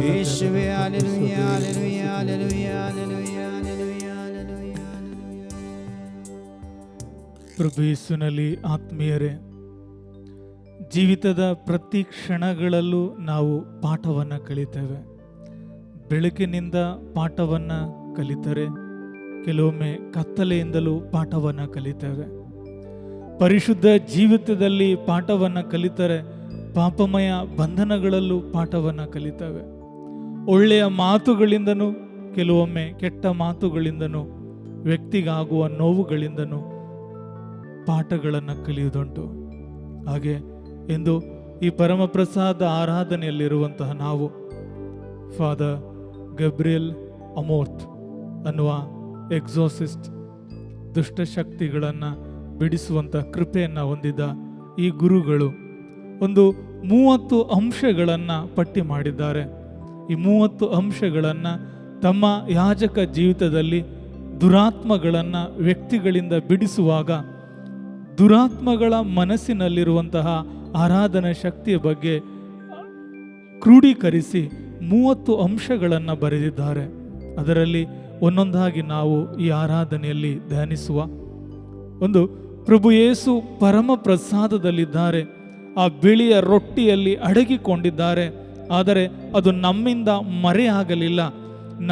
ಯೇಸುವೇ hallelujah hallelujah hallelujah hallelujah hallelujah hallelujah hallelujah. ಪ್ರಭು ಯೇಸುವಿನಲ್ಲಿ ಆತ್ಮೀಯರೇ, ಜೀವಿತದ ಪ್ರತಿ ಕ್ಷಣಗಳಲ್ಲೂ ನಾವು ಪಾಠವನ್ನು ಕಲಿತೇವೆ. ಬೆಳಕಿನಿಂದ ಪಾಠವನ್ನು ಕಲಿತರೆ ಕೆಲವೊಮ್ಮೆ ಕತ್ತಲೆಯಿಂದಲೂ ಪಾಠವನ್ನು ಕಲಿತೇವೆ. ಪರಿಶುದ್ಧ ಜೀವಿತದಲ್ಲಿ ಪಾಠವನ್ನು ಕಲಿತರೆ ಪಾಪಮಯ ಬಂಧನಗಳಲ್ಲೂ ಪಾಠವನ್ನು ಕಲಿತೇವೆ. ಒಳ್ಳೆಯ ಮಾತುಗಳಿಂದನೂ ಕೆಲವೊಮ್ಮೆ ಕೆಟ್ಟ ಮಾತುಗಳಿಂದನೂ ವ್ಯಕ್ತಿಗಾಗುವ ನೋವುಗಳಿಂದನೂ ಪಾಠಗಳನ್ನು ಕಲಿಯುವುದುಂಟು. ಹಾಗೆ ಎಂದು ಈ ಪರಮಪ್ರಸಾದ ಆರಾಧನೆಯಲ್ಲಿರುವಂತಹ ನಾವು ಫಾದರ್ ಗಬ್ರಿಯಲ್ ಅಮೋರ್ತ್ ಅನ್ನುವ ಎಕ್ಸಾಸಿಸ್ಟ್, ದುಷ್ಟಶಕ್ತಿಗಳನ್ನು ಬಿಡಿಸುವಂಥ ಕೃಪೆಯನ್ನು ಹೊಂದಿದ ಈ ಗುರುಗಳು ಒಂದು 30 ಅಂಶಗಳನ್ನು ಪಟ್ಟಿ ಮಾಡಿದ್ದಾರೆ. ಈ 30 ಅಂಶಗಳನ್ನು ತಮ್ಮ ಯಾಜಕ ಜೀವಿತದಲ್ಲಿ ದುರಾತ್ಮಗಳನ್ನು ವ್ಯಕ್ತಿಗಳಿಂದ ಬಿಡಿಸುವಾಗ ದುರಾತ್ಮಗಳ ಮನಸ್ಸಿನಲ್ಲಿರುವಂತಹ ಆರಾಧನಾ ಶಕ್ತಿಯ ಬಗ್ಗೆ ಕ್ರೋಢೀಕರಿಸಿ 30 ಅಂಶಗಳನ್ನು ಬರೆದಿದ್ದಾರೆ. ಅದರಲ್ಲಿ ಒಂದೊಂದಾಗಿ ನಾವು ಈ ಆರಾಧನೆಯಲ್ಲಿ ಧ್ಯಾನಿಸುವ ಒಂದು, ಪ್ರಭು ಯೇಸು ಪರಮ ಪ್ರಸಾದದಲ್ಲಿದ್ದಾರೆ. ಆ ಬಿಳಿಯ ರೊಟ್ಟಿಯಲ್ಲಿ ಅಡಗಿಕೊಂಡಿದ್ದಾರೆ. ಆದರೆ ಅದು ನಮ್ಮಿಂದ ಮರೆಯಾಗಲಿಲ್ಲ.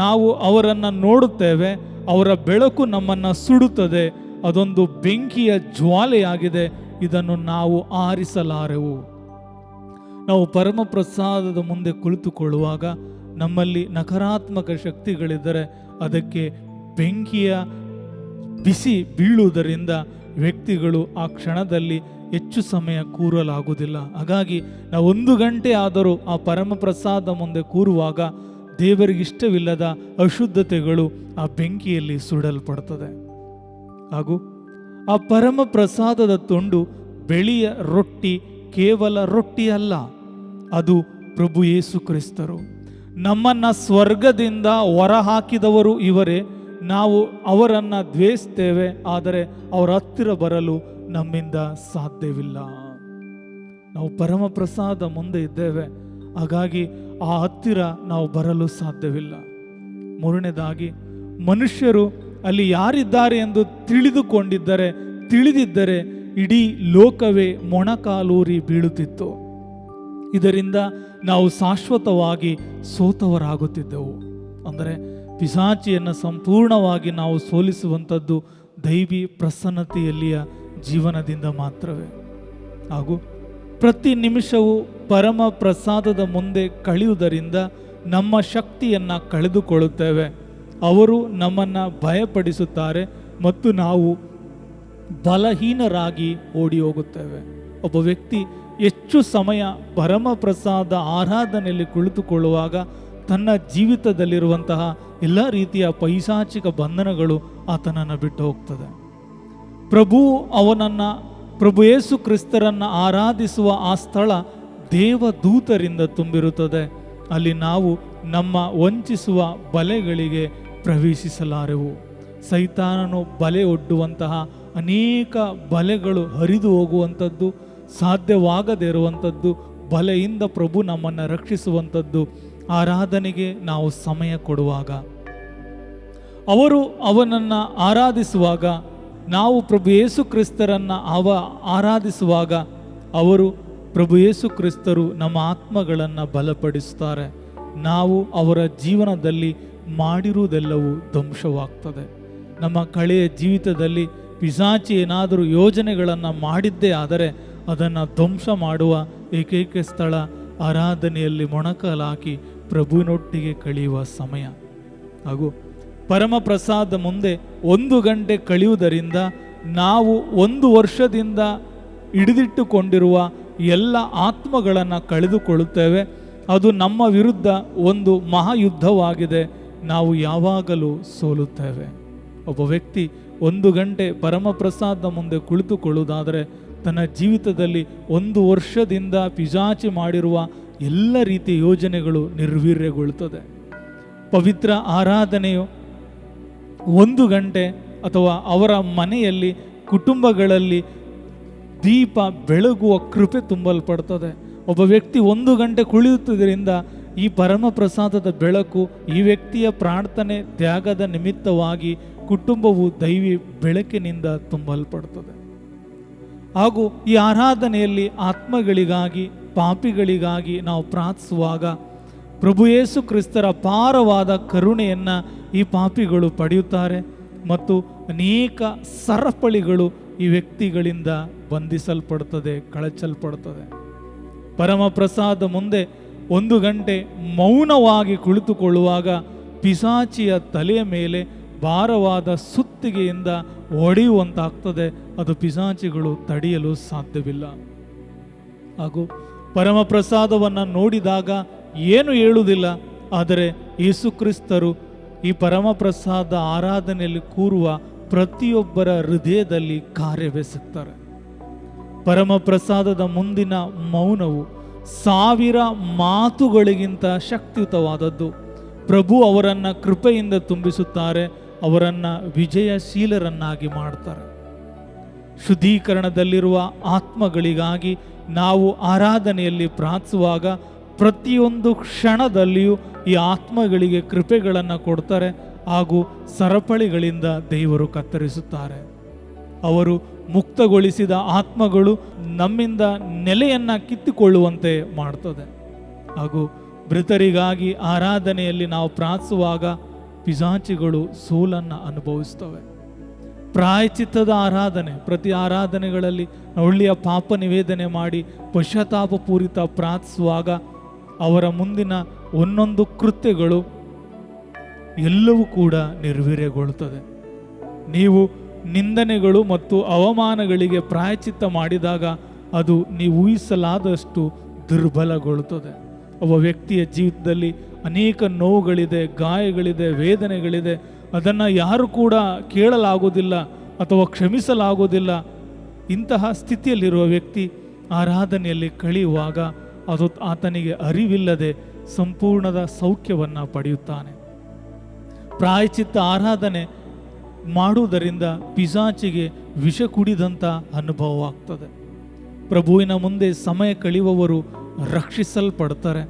ನಾವು ಅವರನ್ನು ನೋಡುತ್ತೇವೆ, ಅವರ ಬೆಳಕು ನಮ್ಮನ್ನು ಸುಡುತ್ತದೆ. ಅದೊಂದು ಬೆಂಕಿಯ ಜ್ವಾಲೆಯಾಗಿದೆ. ಇದನ್ನು ನಾವು ಆರಿಸಲಾರೆವು. ನಾವು ಪರಮ ಪ್ರಸಾದದ ಮುಂದೆ ಕುಳಿತುಕೊಳ್ಳುವಾಗ ನಮ್ಮಲ್ಲಿ ನಕಾರಾತ್ಮಕ ಶಕ್ತಿಗಳಿದ್ದರೆ ಅದಕ್ಕೆ ಬೆಂಕಿಯ ಬಿಸಿ ಬೀಳುವುದರಿಂದ ವ್ಯಕ್ತಿಗಳು ಆ ಕ್ಷಣದಲ್ಲಿ ಹೆಚ್ಚು ಸಮಯ ಕೂರಲಾಗುವುದಿಲ್ಲ. ಹಾಗಾಗಿ ನಾವು 1 ಗಂಟೆ ಆದರೂ ಆ ಪರಮ ಪ್ರಸಾದ ಮುಂದೆ ಕೂರುವಾಗ ದೇವರಿಗಿಷ್ಟವಿಲ್ಲದ ಅಶುದ್ಧತೆಗಳು ಆ ಬೆಂಕಿಯಲ್ಲಿ ಸುಡಲ್ಪಡುತ್ತದೆ. ಹಾಗೂ ಆ ಪರಮ ಪ್ರಸಾದದ ತುಂಡು ಬೆಳ್ಳಿಯ ರೊಟ್ಟಿ ಕೇವಲ ರೊಟ್ಟಿ ಅಲ್ಲ, ಅದು ಪ್ರಭು ಯೇಸು ಕ್ರಿಸ್ತರು. ನಮ್ಮನ್ನು ಸ್ವರ್ಗದಿಂದ ಹೊರಹಾಕಿದವರು ಇವರೇ. ನಾವು ಅವರನ್ನು ದ್ವೇಷಿಸ್ತೇವೆ, ಆದರೆ ಅವರ ಹತ್ತಿರ ಬರಲು ನಮ್ಮಿಂದ ಸಾಧ್ಯವಿಲ್ಲ. ನಾವು ಪರಮ ಪ್ರಸಾದ ಮುಂದೆ ಇದ್ದೇವೆ, ಹಾಗಾಗಿ ಆ ಹತ್ತಿರ ನಾವು ಬರಲು ಸಾಧ್ಯವಿಲ್ಲ. ಮೂರನೇದಾಗಿ, ಮನುಷ್ಯರು ಅಲ್ಲಿ ಯಾರಿದ್ದಾರೆ ಎಂದು ತಿಳಿದಿದ್ದರೆ ಇಡೀ ಲೋಕವೇ ಮೊಣಕಾಲೂರಿ ಬೀಳುತ್ತಿತ್ತು. ಇದರಿಂದ ನಾವು ಶಾಶ್ವತವಾಗಿ ಸೋತವರಾಗುತ್ತಿದ್ದೆವು. ಅಂದರೆ ಪಿಶಾಚಿಯನ್ನು ಸಂಪೂರ್ಣವಾಗಿ ನಾವು ಸೋಲಿಸುವಂಥದ್ದು ದೈವಿ ಪ್ರಸನ್ನತೆಯಲ್ಲಿಯ ಜೀವನದಿಂದ ಮಾತ್ರವೇ. ಹಾಗೂ ಪ್ರತಿ ನಿಮಿಷವೂ ಪರಮ ಪ್ರಸಾದದ ಮುಂದೆ ಕಳೆಯುವುದರಿಂದ ನಮ್ಮ ಶಕ್ತಿಯನ್ನು ಕಳೆದುಕೊಳ್ಳುತ್ತೇವೆ. ಅವರು ನಮ್ಮನ್ನು ಭಯಪಡಿಸುತ್ತಾರೆ ಮತ್ತು ನಾವು ಬಲಹೀನರಾಗಿ ಓಡಿ ಹೋಗುತ್ತೇವೆ. ಒಬ್ಬ ವ್ಯಕ್ತಿ ಹೆಚ್ಚು ಸಮಯ ಪರಮ ಪ್ರಸಾದ ಆರಾಧನೆಯಲ್ಲಿ ಕುಳಿತುಕೊಳ್ಳುವಾಗ ತನ್ನ ಜೀವಿತದಲ್ಲಿರುವಂತಹ ಎಲ್ಲ ರೀತಿಯ ಪೈಶಾಚಿಕ ಬಂಧನಗಳು ಆತನನ್ನು ಬಿಟ್ಟು ಹೋಗ್ತದೆ. ಪ್ರಭು ಯೇಸು ಕ್ರಿಸ್ತರನ್ನು ಆರಾಧಿಸುವ ಆ ಸ್ಥಳ ದೇವದೂತರಿಂದ ತುಂಬಿರುತ್ತದೆ. ಅಲ್ಲಿ ನಾವು ನಮ್ಮ ವಂಚಿಸುವ ಬಲೆಗಳಿಗೆ ಪ್ರವೇಶಿಸಲಾರೆವು. ಸೈತಾನನು ಬಲೆ ಒಡ್ಡುವಂತಹ ಅನೇಕ ಬಲೆಗಳು ಹರಿದು ಹೋಗುವಂಥದ್ದು, ಸಾಧ್ಯವಾಗದೇ ಇರುವಂಥದ್ದು, ಬಲೆಯಿಂದ ಪ್ರಭು ನಮ್ಮನ್ನು ರಕ್ಷಿಸುವಂಥದ್ದು ಆರಾಧನೆಗೆ ನಾವು ಸಮಯ ಕೊಡುವಾಗ, ಅವರು ಅವನನ್ನು ಆರಾಧಿಸುವಾಗ, ನಾವು ಪ್ರಭು ಯೇಸು ಕ್ರಿಸ್ತರನ್ನು ಆರಾಧಿಸುವಾಗ ಅವರು ಪ್ರಭು ಯೇಸು ಕ್ರಿಸ್ತರು ನಮ್ಮ ಆತ್ಮಗಳನ್ನು ಬಲಪಡಿಸುತ್ತಾರೆ. ನಾವು ಅವರ ಜೀವನದಲ್ಲಿ ಮಾಡಿರುವುದೆಲ್ಲವೂ ಧ್ವಂಸವಾಗ್ತದೆ. ನಮ್ಮ ಕಳೆಯ ಜೀವಿತದಲ್ಲಿ ಪಿಶಾಚಿ ಏನಾದರೂ ಯೋಜನೆಗಳನ್ನು ಮಾಡಿದ್ದೇ ಆದರೆ ಅದನ್ನು ಧ್ವಂಸ ಮಾಡುವ ಏಕೈಕ ಸ್ಥಳ ಆರಾಧನೆಯಲ್ಲಿ ಮೊಣಕಾಲಾಕಿ ಪ್ರಭುವಿನೊಟ್ಟಿಗೆ ಕಳೆಯುವ ಸಮಯ. ಹಾಗೂ ಪರಮ ಪ್ರಸಾದ ಮುಂದೆ 1 ಗಂಟೆ ಕಳೆಯುವುದರಿಂದ ನಾವು 1 ವರ್ಷದಿಂದ ಹಿಡಿದಿಟ್ಟುಕೊಂಡಿರುವ ಎಲ್ಲ ಆತ್ಮಗಳನ್ನು ಕಳೆದುಕೊಳ್ಳುತ್ತೇವೆ. ಅದು ನಮ್ಮ ವಿರುದ್ಧ ಒಂದು ಮಹಾಯುದ್ಧವಾಗಿದೆ. ನಾವು ಯಾವಾಗಲೂ ಸೋಲುತ್ತೇವೆ. ಒಬ್ಬ ವ್ಯಕ್ತಿ 1 ಗಂಟೆ ಪರಮಪ್ರಸಾದ ಮುಂದೆ ಕುಳಿತುಕೊಳ್ಳುವುದಾದರೆ ತನ್ನ ಜೀವಿತದಲ್ಲಿ 1 ವರ್ಷದಿಂದ ಪಿಶಾಚಿ ಮಾಡಿರುವ ಎಲ್ಲ ರೀತಿಯ ಯೋಜನೆಗಳು ನಿರ್ವೀರ್ಯಗೊಳ್ಳುತ್ತದೆ. ಪವಿತ್ರ ಆರಾಧನೆಯು 1 ಗಂಟೆ ಅಥವಾ ಅವರ ಮನೆಯಲ್ಲಿ ಕುಟುಂಬಗಳಲ್ಲಿ ದೀಪ ಬೆಳಗುವ ಕೃಪೆ ತುಂಬಲ್ಪಡ್ತದೆ. ಒಬ್ಬ ವ್ಯಕ್ತಿ 1 ಗಂಟೆ ಕುಳಿಯುವುದರಿಂದ ಈ ಪರಮ ಪ್ರಸಾದದ ಬೆಳಕು ಈ ವ್ಯಕ್ತಿಯ ಪ್ರಾರ್ಥನೆ ತ್ಯಾಗದ ನಿಮಿತ್ತವಾಗಿ ಕುಟುಂಬವು ದೈವಿ ಬೆಳಕಿನಿಂದ ತುಂಬಲ್ಪಡ್ತದೆ. ಹಾಗೂ ಈ ಆರಾಧನೆಯಲ್ಲಿ ಆತ್ಮಗಳಿಗಾಗಿ ಪಾಪಿಗಳಿಗಾಗಿ ನಾವು ಪ್ರಾರ್ಥಿಸುವಾಗ ಪ್ರಭು ಯೇಸು ಕ್ರಿಸ್ತರ ಅಪಾರವಾದ ಕರುಣೆಯನ್ನು ಈ ಪಾಪಿಗಳು ಪಡೆಯುತ್ತಾರೆ ಮತ್ತು ಅನೇಕ ಸರಪಳಿಗಳು ಈ ವ್ಯಕ್ತಿಗಳಿಂದ ಬಂಧಿಸಲ್ಪಡುತ್ತದೆ, ಕಳಚಲ್ಪಡುತ್ತದೆ. ಪರಮ ಪ್ರಸಾದ ಮುಂದೆ 1 ಗಂಟೆ ಮೌನವಾಗಿ ಕುಳಿತುಕೊಳ್ಳುವಾಗ ಪಿಶಾಚಿಯ ತಲೆಯ ಮೇಲೆ ಭಾರವಾದ ಸುತ್ತಿಗೆಯಿಂದ ಹೊಡೆಯುವಂತಾಗ್ತದೆ. ಅದು ಪಿಶಾಚಿಗಳು ತಡೆಯಲು ಸಾಧ್ಯವಿಲ್ಲ. ಹಾಗೂ ಪರಮ ಪ್ರಸಾದವನ್ನು ನೋಡಿದಾಗ ಏನು ಹೇಳುವುದಿಲ್ಲ, ಆದರೆ ಯೇಸು ಕ್ರಿಸ್ತರು ಈ ಪರಮ ಪ್ರಸಾದ ಆರಾಧನೆಯಲ್ಲಿ ಕೂರುವ ಪ್ರತಿಯೊಬ್ಬರ ಹೃದಯದಲ್ಲಿ ಕಾರ್ಯವೆಸಗ್ತಾರೆ. ಪರಮ ಪ್ರಸಾದದ ಮುಂದಿನ ಮೌನವು 1000 ಮಾತುಗಳಿಗಿಂತ ಶಕ್ತಿಯುತವಾದದ್ದು. ಪ್ರಭು ಅವರನ್ನು ಕೃಪೆಯಿಂದ ತುಂಬಿಸುತ್ತಾರೆ, ಅವರನ್ನು ವಿಜಯಶೀಲರನ್ನಾಗಿ ಮಾಡ್ತಾರೆ. ಶುದ್ಧೀಕರಣದಲ್ಲಿರುವ ಆತ್ಮಗಳಿಗಾಗಿ ನಾವು ಆರಾಧನೆಯಲ್ಲಿ ಪ್ರಾರ್ಥಿಸುವಾಗ ಪ್ರತಿಯೊಂದು ಕ್ಷಣದಲ್ಲಿಯೂ ಈ ಆತ್ಮಗಳಿಗೆ ಕೃಪೆಗಳನ್ನು ಕೊಡ್ತಾರೆ ಹಾಗೂ ಸರಪಳಿಗಳಿಂದ ದೇವರು ಕತ್ತರಿಸುತ್ತಾರೆ. ಅವರು ಮುಕ್ತಗೊಳಿಸಿದ ಆತ್ಮಗಳು ನಮ್ಮಿಂದ ನೆಲೆಯನ್ನು ಕಿತ್ತುಕೊಳ್ಳುವಂತೆ ಮಾಡ್ತದೆ. ಹಾಗೂ ಮೃತರಿಗಾಗಿ ಆರಾಧನೆಯಲ್ಲಿ ನಾವು ಪ್ರಾರ್ಥಿಸುವಾಗ ಪಿಶಾಚಿಗಳು ಸೋಲನ್ನು ಅನುಭವಿಸ್ತವೆ. ಪ್ರಾಯಶ್ಚಿತ್ತದ ಆರಾಧನೆ, ಪ್ರತಿ ಆರಾಧನೆಗಳಲ್ಲಿ ಒಳ್ಳೆಯ ಪಾಪ ನಿವೇದನೆ ಮಾಡಿ ಪಶ್ಚಾತ್ತಾಪ ಪೂರಿತ ಪ್ರಾರ್ಥಿಸುವಾಗ ಅವರ ಮುಂದಿನ ಒಂದೊಂದು ಕೃತ್ಯಗಳು ಎಲ್ಲವೂ ಕೂಡ ನಿರ್ವೀರ್ಯಗೊಳ್ಳುತ್ತದೆ. ನೀವು ನಿಂದನೆಗಳು ಮತ್ತು ಅವಮಾನಗಳಿಗೆ ಪ್ರಾಯಶ್ಚಿತ್ತ ಮಾಡಿದಾಗ ಅದು ನೀವು ಊಹಿಸಲಾದಷ್ಟು ದುರ್ಬಲಗೊಳ್ಳುತ್ತದೆ. ಒಬ್ಬ ವ್ಯಕ್ತಿಯ ಜೀವಿತದಲ್ಲಿ ಅನೇಕ ನೋವುಗಳಿದೆ, ಗಾಯಗಳಿದೆ, ವೇದನೆಗಳಿದೆ. ಅದನ್ನು ಯಾರು ಕೂಡ ಕೇಳಲಾಗುವುದಿಲ್ಲ ಅಥವಾ ಕ್ಷಮಿಸಲಾಗುವುದಿಲ್ಲ. ಇಂತಹ ಸ್ಥಿತಿಯಲ್ಲಿರುವ ವ್ಯಕ್ತಿ ಆರಾಧನೆಯಲ್ಲಿ ಕಳೆಯುವಾಗ ಅದು ಆತನಿಗೆ ಅರಿವಿಲ್ಲದೆ ಸಂಪೂರ್ಣದ ಸೌಖ್ಯವನ್ನು ಪಡೆಯುತ್ತಾನೆ. ಪ್ರಾಯಶ್ಚಿತ್ತ ಆರಾಧನೆ ಮಾಡುವುದರಿಂದ ಪಿಶಾಚಿಗೆ ವಿಷ ಕುಡಿದಂಥ ಅನುಭವವಾಗ್ತದೆ. ಪ್ರಭುವಿನ ಮುಂದೆ ಸಮಯ ಕಳೆಯುವವರು ರಕ್ಷಿಸಲ್ಪಡ್ತಾರೆ.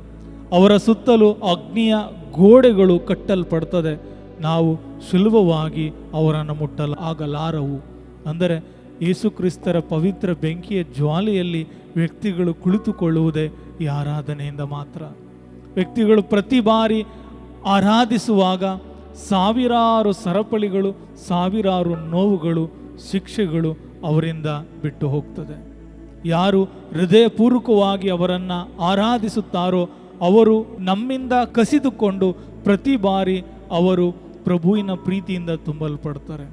ಅವರ ಸುತ್ತಲೂ ಅಗ್ನಿಯ ಗೋಡೆಗಳು ಕಟ್ಟಲ್ಪಡ್ತದೆ. ನಾವು ಸುಲಭವಾಗಿ ಅವರನ್ನು ಮುಟ್ಟಲು ಆಗಲಾರವು. ಅಂದರೆ ಯೇಸು ಕ್ರಿಸ್ತರ ಪವಿತ್ರ ಬೆಂಕಿಯ ಜ್ವಾಲೆಯಲ್ಲಿ ವ್ಯಕ್ತಿಗಳು ಕುಳಿತುಕೊಳ್ಳುವುದೇ ಈ ಆರಾಧನೆಯಿಂದ ಮಾತ್ರ. ವ್ಯಕ್ತಿಗಳು ಪ್ರತಿ ಬಾರಿ ಆರಾಧಿಸುವಾಗ ಸಾವಿರಾರು ಸರಪಳಿಗಳು, ಸಾವಿರಾರು ನೋವುಗಳು, ಶಿಕ್ಷೆಗಳು ಅವರಿಂದ ಬಿಟ್ಟು ಹೋಗ್ತದೆ. ಯಾರು ಹೃದಯಪೂರ್ವಕವಾಗಿ ಅವರನ್ನು ಆರಾಧಿಸುತ್ತಾರೋ ಅವರು ನಮ್ಮಿಂದ ಕಸಿದುಕೊಂಡು ಪ್ರತಿ ಬಾರಿ ಅವರು ಪ್ರಭುವಿನ ಪ್ರೀತಿಯಿಂದ ತುಂಬಲ್ಪಡ್ತಾರೆ.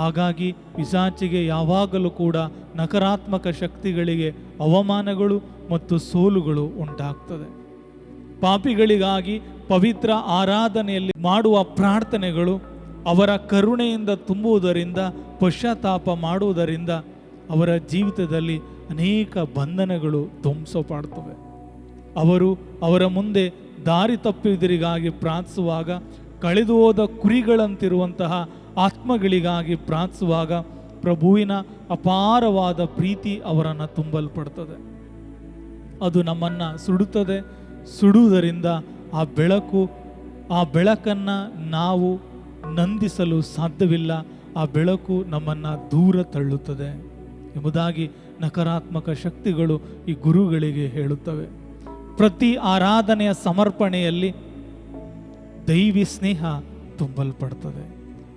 ಹಾಗಾಗಿ ಪಿಶಾಚಿಗೆ ಯಾವಾಗಲೂ ಕೂಡ ನಕಾರಾತ್ಮಕ ಶಕ್ತಿಗಳಿಗೆ ಅವಮಾನಗಳು ಮತ್ತು ಸೋಲುಗಳು ಉಂಟಾಗ್ತದೆ. ಪಾಪಿಗಳಿಗಾಗಿ ಪವಿತ್ರ ಆರಾಧನೆಯಲ್ಲಿ ಮಾಡುವ ಪ್ರಾರ್ಥನೆಗಳು ಅವರ ಕರುಣೆಯಿಂದ ತುಂಬುವುದರಿಂದ, ಪಶ್ಚಾತ್ತಾಪ ಮಾಡುವುದರಿಂದ ಅವರ ಜೀವಿತದಲ್ಲಿ ಅನೇಕ ಬಂಧನಗಳು ಧ್ವಂಸಪಾಡ್ತವೆ. ಅವರು ಅವರ ಮುಂದೆ ದಾರಿ ತಪ್ಪಿದರಿಗಾಗಿ ಪ್ರಾರ್ಥಿಸುವಾಗ, ಕಳೆದು ಹೋದ ಕುರಿಗಳಂತಿರುವಂತಹ ಆತ್ಮಗಳಿಗಾಗಿ ಪ್ರಾರ್ಥಿಸುವಾಗ ಪ್ರಭುವಿನ ಅಪಾರವಾದ ಪ್ರೀತಿ ಅವರನ್ನು ತುಂಬಲ್ಪಡ್ತದೆ. ಅದು ನಮ್ಮನ್ನು ಸುಡುತ್ತದೆ. ಸುಡುವುದರಿಂದ ಆ ಬೆಳಕನ್ನು ನಾವು ನಂದಿಸಲು ಸಾಧ್ಯವಿಲ್ಲ. ಆ ಬೆಳಕು ನಮ್ಮನ್ನು ದೂರ ತಳ್ಳುತ್ತದೆ ಎಂಬುದಾಗಿ ನಕಾರಾತ್ಮಕ ಶಕ್ತಿಗಳು ಈ ಗುರುಗಳಿಗೆ ಹೇಳುತ್ತವೆ. ಪ್ರತಿ ಆರಾಧನೆಯ ಸಮರ್ಪಣೆಯಲ್ಲಿ ದೈವಿ ಸ್ನೇಹ ತುಂಬಲ್ಪಡ್ತದೆ.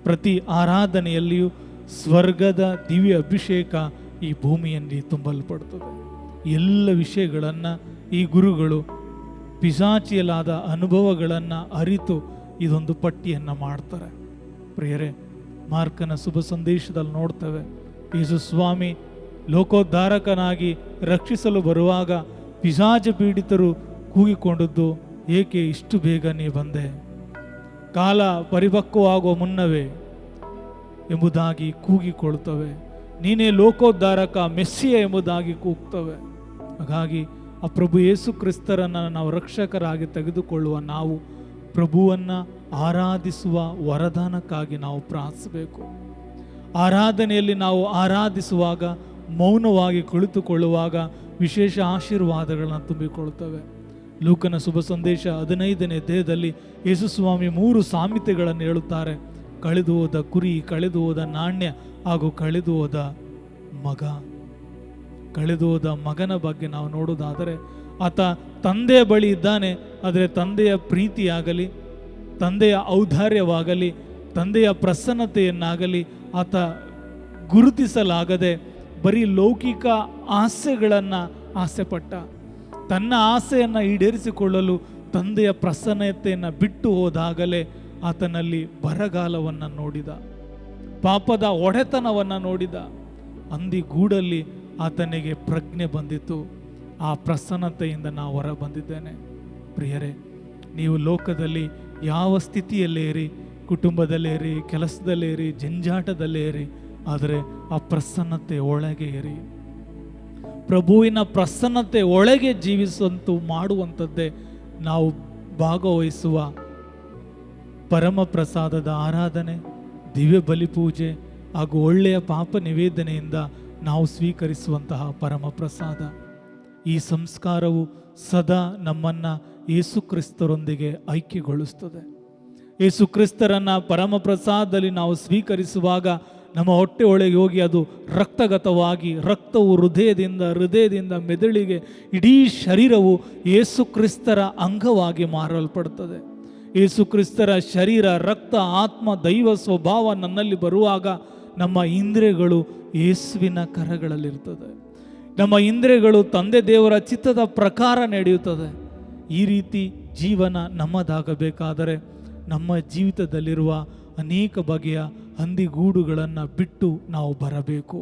ಪ್ರತಿ ಆರಾಧನೆಯಲ್ಲಿಯೂ ಸ್ವರ್ಗದ ದಿವ್ಯ ಅಭಿಷೇಕ ಈ ಭೂಮಿಯಲ್ಲಿ ತುಂಬಲ್ಪಡ್ತದೆ. ಎಲ್ಲ ವಿಷಯಗಳನ್ನು ಈ ಗುರುಗಳು ಪಿಶಾಚಿಯಲಾದ ಅನುಭವಗಳನ್ನು ಅರಿತು ಇದೊಂದು ಪಟ್ಟಿಯನ್ನು ಮಾಡ್ತಾರೆ. ಪ್ರಿಯರೇ, ಮಾರ್ಕನ ಶುಭ ಸಂದೇಶದಲ್ಲಿ ನೋಡ್ತೇವೆ, ಯೇಸು ಸ್ವಾಮಿ ಲೋಕೋದ್ಧಾರಕನಾಗಿ ರಕ್ಷಿಸಲು ಬರುವಾಗ ಪಿಶಾಚ ಪೀಡಿತರು ಕೂಗಿಕೊಂಡದ್ದು, ಏಕೆ ಇಷ್ಟು ಬೇಗ ನೀ ಬಂದೆ? ಕಾಲ ಪರಿಪಕ್ವವಾಗುವ ಮುನ್ನವೇ ಎಂಬುದಾಗಿ ಕೂಗಿಕೊಳ್ಳುತ್ತವೆ. ನೀನೇ ಲೋಕೋದ್ಧಾರಕ ಮೆಸ್ಸಿಯ ಎಂಬುದಾಗಿ ಕೂಗ್ತವೆ. ಹಾಗಾಗಿ ಆ ಪ್ರಭು ಯೇಸು ಕ್ರಿಸ್ತರನ್ನು ನಾವು ರಕ್ಷಕರಾಗಿ ತೆಗೆದುಕೊಳ್ಳುವ ನಾವು ಪ್ರಭುವನ್ನು ಆರಾಧಿಸುವ ವರದಾನಕ್ಕಾಗಿ ನಾವು ಪ್ರಾರ್ಥಿಸಬೇಕು. ಆರಾಧನೆಯಲ್ಲಿ ನಾವು ಆರಾಧಿಸುವಾಗ, ಮೌನವಾಗಿ ಕುಳಿತುಕೊಳ್ಳುವಾಗ ವಿಶೇಷ ಆಶೀರ್ವಾದಗಳನ್ನು ತುಂಬಿಕೊಳ್ಳುತ್ತವೆ. ಲೂಕನ ಶುಭ ಸಂದೇಶ 15ನೇ ಅಧ್ಯಾಯದಲ್ಲಿ ಯೇಸು ಸ್ವಾಮಿ 3 ಸಾಮ್ಯತೆಗಳನ್ನು ಹೇಳುತ್ತಾರೆ. ಕಳೆದು ಹೋದ ಕುರಿ, ಕಳೆದು ಹೋದ ನಾಣ್ಯ ಹಾಗೂ ಕಳೆದು ಹೋದ ಮಗ. ಕಳೆದು ಹೋದ ಮಗನ ಬಗ್ಗೆ ನಾವು ನೋಡುವುದಾದರೆ, ಆತ ತಂದೆಯ ಬಳಿ ಇದ್ದಾನೆ, ಆದರೆ ತಂದೆಯ ಪ್ರೀತಿಯಾಗಲಿ, ತಂದೆಯ ಔದಾರ್ಯವಾಗಲಿ, ತಂದೆಯ ಪ್ರಸನ್ನತೆಯನ್ನಾಗಲಿ ಆತ ಗುರುತಿಸಲಾಗದೆ ಬರೀ ಲೌಕಿಕ ಆಸೆಗಳನ್ನು ಆಸೆಪಟ್ಟ. ತನ್ನ ಆಸೆಯನ್ನು ಈಡೇರಿಸಿಕೊಳ್ಳಲು ತಂದೆಯ ಪ್ರಸನ್ನತೆಯನ್ನು ಬಿಟ್ಟು ಹೋದಾಗಲೇ ಆತನಲ್ಲಿ ಬರಗಾಲವನ್ನು ನೋಡಿದ, ಪಾಪದ ಒಡೆತನವನ್ನು ನೋಡಿದ. ಹಂದಿಗೂಡಲ್ಲಿ ಆತನಿಗೆ ಪ್ರಜ್ಞೆ ಬಂದಿತು. ಆ ಪ್ರಸನ್ನತೆಯಿಂದ ನಾವು ಹೊರ ಬಂದಿದ್ದೇನೆ. ಪ್ರಿಯರೇ, ನೀವು ಲೋಕದಲ್ಲಿ ಯಾವ ಸ್ಥಿತಿಯಲ್ಲೇ ಇರಿ, ಕುಟುಂಬದಲ್ಲೇ ಇರಿ, ಕೆಲಸದಲ್ಲೇ ಇರಿ, ಜಂಜಾಟದಲ್ಲೇ ಇರಿ, ಆದರೆ ಆ ಪ್ರಸನ್ನತೆ ಒಳಗೆ ಇರಿ. ಪ್ರಭುವಿನ ಪ್ರಸನ್ನತೆ ಒಳಗೆ ಜೀವಿಸುವಂತೂ ಮಾಡುವಂಥದ್ದೇ ನಾವು ಭಾಗವಹಿಸುವ ಪರಮ ಪ್ರಸಾದದ ಆರಾಧನೆ, ದಿವ್ಯ ಬಲಿಪೂಜೆ ಹಾಗೂ ಒಳ್ಳೆಯ ಪಾಪ ನಿವೇದನೆಯಿಂದ ನಾವು ಸ್ವೀಕರಿಸುವಂತಹ ಪರಮ ಪ್ರಸಾದ. ಈ ಸಂಸ್ಕಾರವು ಸದಾ ನಮ್ಮನ್ನು ಯೇಸು ಕ್ರಿಸ್ತರೊಂದಿಗೆ ಐಕ್ಯಗೊಳಿಸ್ತದೆ. ಯೇಸು ಕ್ರಿಸ್ತರನ್ನು ಪರಮ ಪ್ರಸಾದದಲ್ಲಿ ನಾವು ಸ್ವೀಕರಿಸುವಾಗ ನಮ್ಮ ಹೊಟ್ಟೆ ಒಳಗೆ ಹೋಗಿ ಅದು ರಕ್ತಗತವಾಗಿ, ರಕ್ತವು ಹೃದಯದಿಂದ ಮೆದುಳಿಗೆ, ಇಡೀ ಶರೀರವು ಯೇಸು ಕ್ರಿಸ್ತರ ಅಂಗವಾಗಿ ಮಾರಲ್ಪಡುತ್ತದೆ. ಯೇಸು ಕ್ರಿಸ್ತರ ಶರೀರ, ರಕ್ತ, ಆತ್ಮ, ದೈವ ಸ್ವಭಾವ ನನ್ನಲ್ಲಿ ಬರುವಾಗ ನಮ್ಮ ಇಂದ್ರಿಯಗಳು ಯೇಸುವಿನ ಕರಗಳಲ್ಲಿರ್ತದೆ. ನಮ್ಮ ಇಂದ್ರಿಯಗಳು ತಂದೆ ದೇವರ ಚಿತ್ತದ ಪ್ರಕಾರ ನಡೆಯುತ್ತದೆ. ಈ ರೀತಿ ಜೀವನ ನಮ್ಮದಾಗಬೇಕಾದರೆ ನಮ್ಮ ಜೀವಿತದಲ್ಲಿರುವ ಅನೇಕ ಬಗೆಯ ಹಂದಿಗೂಡುಗಳನ್ನು ಬಿಟ್ಟು ನಾವು ಬರಬೇಕು.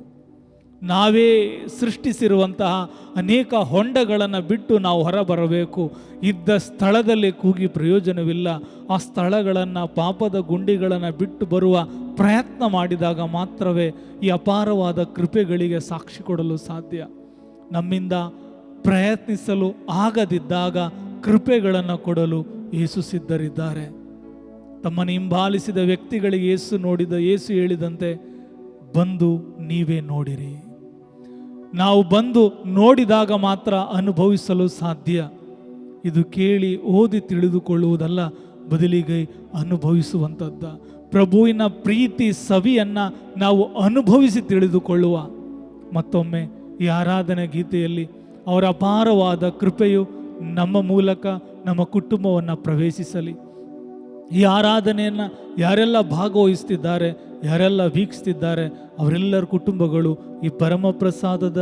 ನಾವೇ ಸೃಷ್ಟಿಸಿರುವಂತಹ ಅನೇಕ ಹೊಂಡಗಳನ್ನು ಬಿಟ್ಟು ನಾವು ಹೊರಬರಬೇಕು. ಇದ್ದ ಸ್ಥಳದಲ್ಲಿ ಕೂಗಿ ಪ್ರಯೋಜನವಿಲ್ಲ. ಆ ಸ್ಥಳಗಳನ್ನು, ಪಾಪದ ಗುಂಡಿಗಳನ್ನು ಬಿಟ್ಟು ಬರುವ ಪ್ರಯತ್ನ ಮಾಡಿದಾಗ ಮಾತ್ರವೇ ಈ ಅಪಾರವಾದ ಕೃಪೆಗಳಿಗೆ ಸಾಕ್ಷಿ ಕೊಡಲು ಸಾಧ್ಯ. ನಮ್ಮಿಂದ ಪ್ರಯತ್ನಿಸಲು ಆಗದಿದ್ದಾಗ ಕೃಪೆಗಳನ್ನು ಕೊಡಲು ಯೇಸು ಸಿದ್ಧರಿದ್ದಾರೆ. ತಮ್ಮನ್ನು ಹಿಂಬಾಲಿಸಿದ ವ್ಯಕ್ತಿಗಳಿಗೆ ಯೇಸು ಹೇಳಿದಂತೆ, ಬಂದು ನೀವೇ ನೋಡಿರಿ. ನಾವು ಬಂದು ನೋಡಿದಾಗ ಮಾತ್ರ ಅನುಭವಿಸಲು ಸಾಧ್ಯ. ಇದು ಕೇಳಿ ಓದಿ ತಿಳಿದುಕೊಳ್ಳುವುದಲ್ಲ, ಬದಲಿಗೆ ಅನುಭವಿಸುವಂಥದ್ದು. ಪ್ರಭುವಿನ ಪ್ರೀತಿ ಸವಿಯನ್ನು ನಾವು ಅನುಭವಿಸಿ ತಿಳಿದುಕೊಳ್ಳುವ. ಮತ್ತೊಮ್ಮೆ ಈ ಆರಾಧನೆ ಗೀತೆಯಲ್ಲಿ ಅವರ ಅಪಾರವಾದ ಕೃಪೆಯು ನಮ್ಮ ಮೂಲಕ ನಮ್ಮ ಕುಟುಂಬವನ್ನು ಪ್ರವೇಶಿಸಲಿ. ಈ ಆರಾಧನೆಯನ್ನು ಯಾರೆಲ್ಲ ಭಾಗವಹಿಸ್ತಿದ್ದಾರೆ, ಯಾರೆಲ್ಲ ವೀಕ್ಷಿಸ್ತಿದ್ದಾರೆ, ಅವರೆಲ್ಲರ ಕುಟುಂಬಗಳು ಈ ಪರಮ ಪ್ರಸಾದದ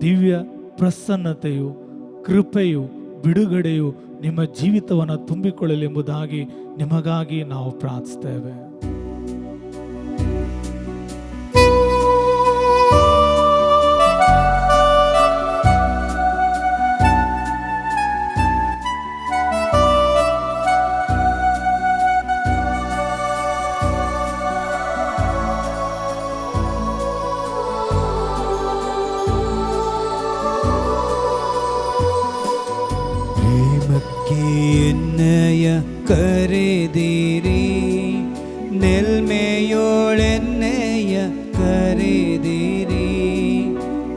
ದಿವ್ಯ ಪ್ರಸನ್ನತೆಯು, ಕೃಪೆಯು, ಬಿಡುಗಡೆಯು ನಿಮ್ಮ ಜೀವಿತವನ್ನು ತುಂಬಿಕೊಳ್ಳಲಿ ಎಂಬುದಾಗಿ ನಿಮಗಾಗಿ ನಾವು ಪ್ರಾರ್ಥಿಸ್ತೇವೆ. എന്നയ കരുതിരി നെൽമയോളെന്നയ കരുതിരി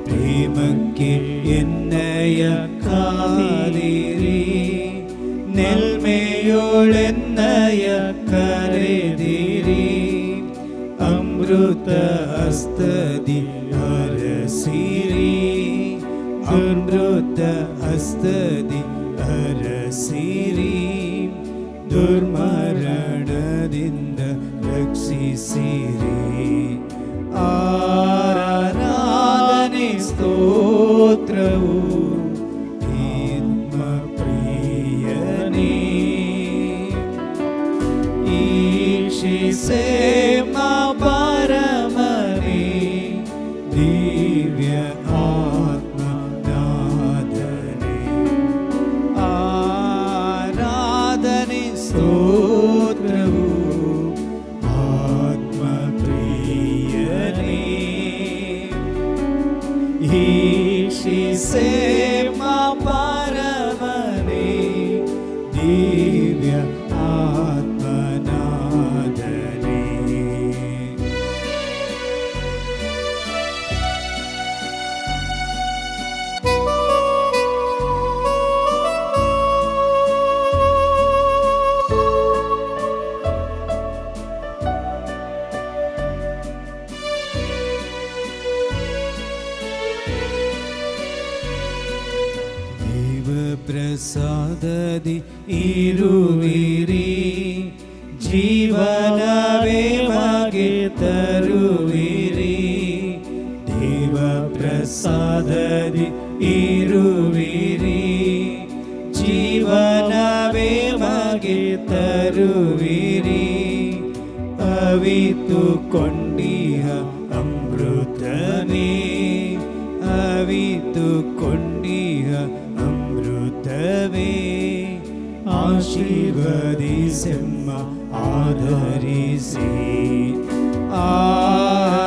പ്രേമಕ್ಕೆ എന്നയ കാതിരി നെൽമയോളെന്നയ കരുതിരി അമൃത ഹസ്തದಿ ಹರಸಿರಿ ಅಮೃತ ಹಸ್ತದಿ ಹರಸಿರಿ ದುರ್ಮರಣದಿಂದ ರಕ್ಷಿಸಿರಿ ಆರಾಧನೆ ಸ್ತೋತ್ರವು ಆತ್ಮ ಪ್ರಿಯನೇ ಈಶಿಸೆ ಮಾ ಪರಮನೇ ದಿವ್ಯ ಸ್ತೋತ್ರವು ಆತ್ಮ ಪ್ರಿಯ ಈಕ್ಷಿಸೆ ಮಾ ಪರಮನೇ ದಿವ್ಯ ಆತ್ಮನಾದನೇ. ಪ್ರಸಾದದಿ ಇರುವಿರಿ, ಜೀವನವೇ ಮಗೆ ತರುವಿರಿ. ದೇವ ಪ್ರಸಾದದಿ ಇರುವಿರಿ, ಜೀವನವೇ ಮಗೆ ತರುವಿರಿ. ಅವಿತುಕೊಂಡಿಹ ಅಮೃತನೇ, ಅವಿತುಕೊಂಡಿಹ ಅಮೃತವೇ. ಆಶೀರ್ವದಿಸೆಮ್ಮ ಆಧರಿಸಿ,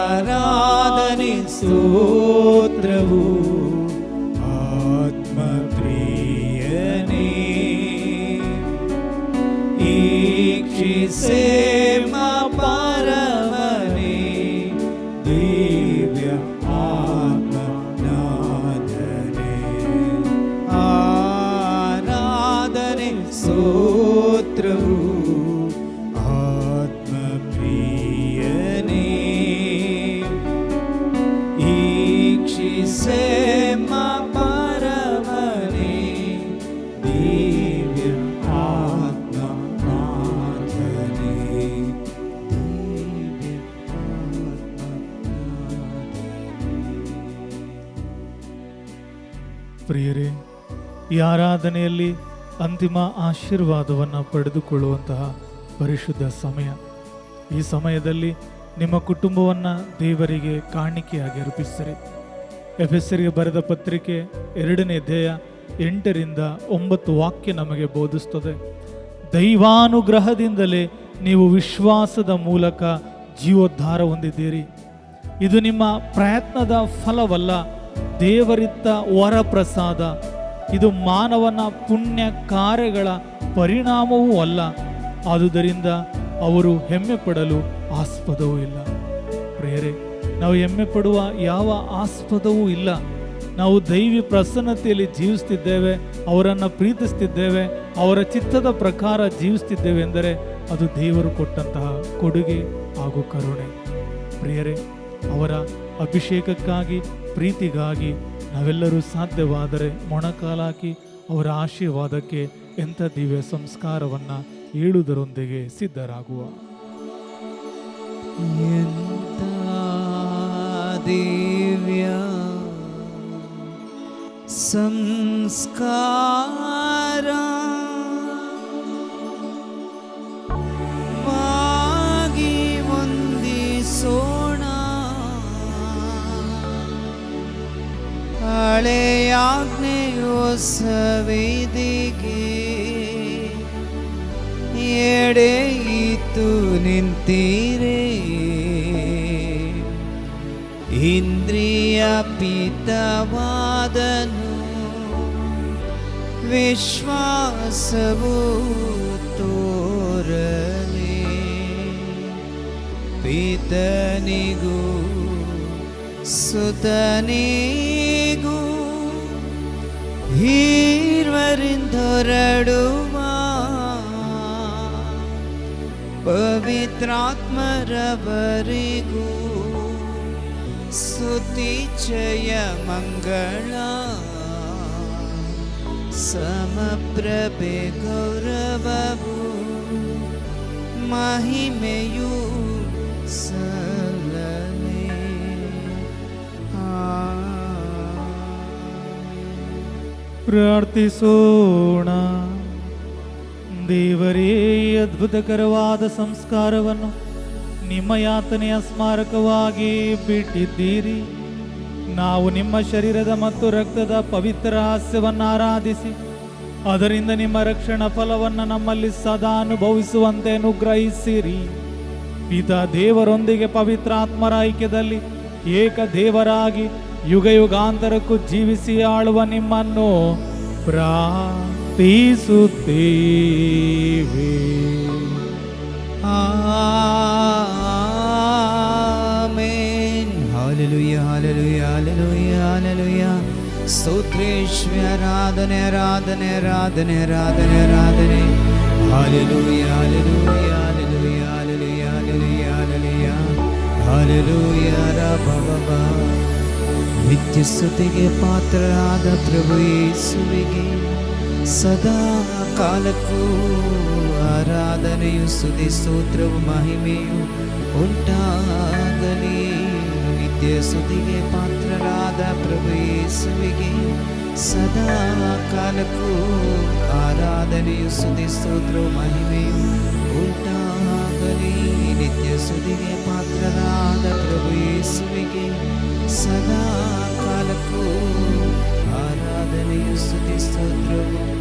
ಆರಾಧನೆ ಸ್ತೋತ್ರವು ಆತ್ಮಪ್ರಿಯನೇ. ಈಕ್ಷಿಸೆ ಮಾ ಪರಮನೇ ದಿವ್ಯ ಆತ್ಮನಾದನೇ. ಆರಾಧನೆ ಸ್ತೋತ್ರವು ಆತ್ಮಪ್ರಿಯನೇ. ಈಕ್ಷಿಸೆ ಮಾ ಪರಮನೇ ದಿವ್ಯ ಆತ್ಮನಾದನೇ. ದಿವ್ಯ ಪ್ರಿಯರೇ, ಈ ಆರಾಧನೆಯಲ್ಲಿ ಅಂತಿಮ ಆಶೀರ್ವಾದವನ್ನು ಪಡೆದುಕೊಳ್ಳುವಂತಹ ಪರಿಶುದ್ಧ ಸಮಯ. ಈ ಸಮಯದಲ್ಲಿ ನಿಮ್ಮ ಕುಟುಂಬವನ್ನು ದೇವರಿಗೆ ಕಾಣಿಕೆಯಾಗಿ ಅರ್ಪಿಸಿರಿ. ಎಫೆಸರಿಗೆ ಬರೆದ ಪತ್ರಿಕೆ 2ನೇ ಅಧ್ಯಾಯ 8ರಿಂದ 9 ವಾಕ್ಯ ನಮಗೆ ಬೋಧಿಸುತ್ತದೆ. ದೈವಾನುಗ್ರಹದಿಂದಲೇ ನೀವು ವಿಶ್ವಾಸದ ಮೂಲಕ ಜೀವೋದ್ಧಾರ ಹೊಂದಿದ್ದೀರಿ. ಇದು ನಿಮ್ಮ ಪ್ರಯತ್ನದ ಫಲವಲ್ಲ, ದೇವರಿತ್ತ ವರಪ್ರಸಾದ. ಇದು ಮಾನವನ ಪುಣ್ಯ ಕಾರ್ಯಗಳ ಪರಿಣಾಮವೂ ಅಲ್ಲ, ಆದುದರಿಂದ ಅವರು ಹೆಮ್ಮೆ ಪಡಲು ಆಸ್ಪದವೂ ಇಲ್ಲ. ಪ್ರಿಯರೇ, ನಾವು ಹೆಮ್ಮೆ ಪಡುವ ಯಾವ ಆಸ್ಪದವೂ ಇಲ್ಲ. ನಾವು ದೈವಿ ಪ್ರಸನ್ನತೆಯಲ್ಲಿ ಜೀವಿಸ್ತಿದ್ದೇವೆ, ಅವರನ್ನು ಪ್ರೀತಿಸ್ತಿದ್ದೇವೆ, ಅವರ ಚಿತ್ತದ ಪ್ರಕಾರ ಜೀವಿಸ್ತಿದ್ದೇವೆ ಎಂದರೆ ಅದು ದೇವರು ಕೊಟ್ಟಂತಹ ಕೊಡುಗೆ ಹಾಗೂ ಕರುಣೆ. ಪ್ರಿಯರೇ, ಅವರ ಅಭಿಷೇಕಕ್ಕಾಗಿ, ಪ್ರೀತಿಗಾಗಿ ನಾವೆಲ್ಲರೂ ಸಾಧ್ಯವಾದರೆ ಮೊಣಕಾಲಾಕಿ ಅವರ ಆಶೀರ್ವಾದಕ್ಕೆ ಎಂಥ ದಿವ್ಯ ಸಂಸ್ಕಾರವನ್ನು ಹೇಳುವುದರೊಂದಿಗೆ ಸಿದ್ಧರಾಗುವ. ಎಂಥ ದಿವ್ಯ ಸಂಸ್ಕಾರ ವಾಗಿ ವಂದಿಸೋಣ. ಹಳೆಯಾಜ್ಞೆಯು ಸವಿದಿಗೆ ಎಡೆಯಿತು ನಿಂತಿರೆ. ಇಂದ್ರಿಯ ಪಿತವಾದನು ವಿಶ್ವಾಸವು ತೋರಲಿ. ಪಿತನಿಗೂ ಸುತನಿಗೂ ಹೀರ್ವರಿಂದೊರಡುವ ಪವಿತ್ರಾತ್ಮರವರಿಗೂ ಸ್ತುತಿ ಜಯ ಮಂಗಳ ಸಮಪ್ರಭೆ ಗೌರವವು ಮಹಿಮೆಯು ಸಲ್ಲಲಿ. ಪ್ರಾರ್ಥಿಸೋಣ. ದೇವರೇ, ಅದ್ಭುತಕರವಾದ ಸಂಸ್ಕಾರವನ್ನು ನಿಮ್ಮ ಯಾತನೆಯ ಸ್ಮಾರಕವಾಗಿ ಬಿಟ್ಟಿದ್ದೀರಿ. ನಾವು ನಿಮ್ಮ ಶರೀರದ ಮತ್ತು ರಕ್ತದ ಪವಿತ್ರ ಹಾಸ್ಯವನ್ನು ಆರಾಧಿಸಿ ಅದರಿಂದ ನಿಮ್ಮ ರಕ್ಷಣಾ ಫಲವನ್ನು ನಮ್ಮಲ್ಲಿ ಸದಾ ಅನುಭವಿಸುವಂತೆ ಅನುಗ್ರಹಿಸಿರಿ. ಪಿತಾ ದೇವರೊಂದಿಗೆ ಪವಿತ್ರ ಆತ್ಮರ ಐಕ್ಯದಲ್ಲಿ ಏಕ ದೇವರಾಗಿ ಯುಗ ಯುಗಾಂತರಕ್ಕೂ ಜೀವಿಸಿ ಆಳುವ ನಿಮ್ಮನ್ನು ಪ್ರಾರ್ಥಿಸುತ್ತೇವೆ. Amen. Hallelujah, hallelujah, hallelujah, hallelujah. ಸ್ತೋತ್ರೇಶ್ವರ, ಆರಾಧನೆ, ಆರಾಧನೆ, ಆರಾಧನೆ, ಆರಾಧನೆ, ಆರಾಧನೆ. Hallelujah, hallelujah, hallelujah, hallelujah, hallelujah, hallelujah, hallelujah. ರಬಬಬ. ನಿತ್ಯ ಸ್ತುತಿಗೆ ಪಾತ್ರರಾದ ಪ್ರಭು ಯೇಸುವಿಗೆ ಸದಾ ಕಾಲಕ್ಕೂ ಆರಾಧನೆಯು ಸ್ತುತಿ ಸ್ತೋತ್ರವು ಮಹಿಮೆಯು ಉಂಟಾಗಲಿ. ನಿತ್ಯ ಸ್ತುತಿಗೆ ಪಾತ್ರರಾದ ಪ್ರಭು ಯೇಸುವಿಗೆ ಸದಾ ಕಾಲಕ್ಕೂ ಆರಾಧನೆಯು ಸ್ತುತಿ ಸ್ತೋತ್ರವು ಮಹಿಮೆಯು ಉಂಟಾಗಲಿ. ನಿತ್ಯ ಸ್ತುತಿಗೆ ಪಾತ್ರರಾದ ಪ್ರಭು ಯೇಸುವಿಗೆ ಸದಾ ಕಾಲಕ್ಕೂ ಆರಾಧನೆಯು ಸ್ತುತಿ ಸ್ತೋತ್ರವು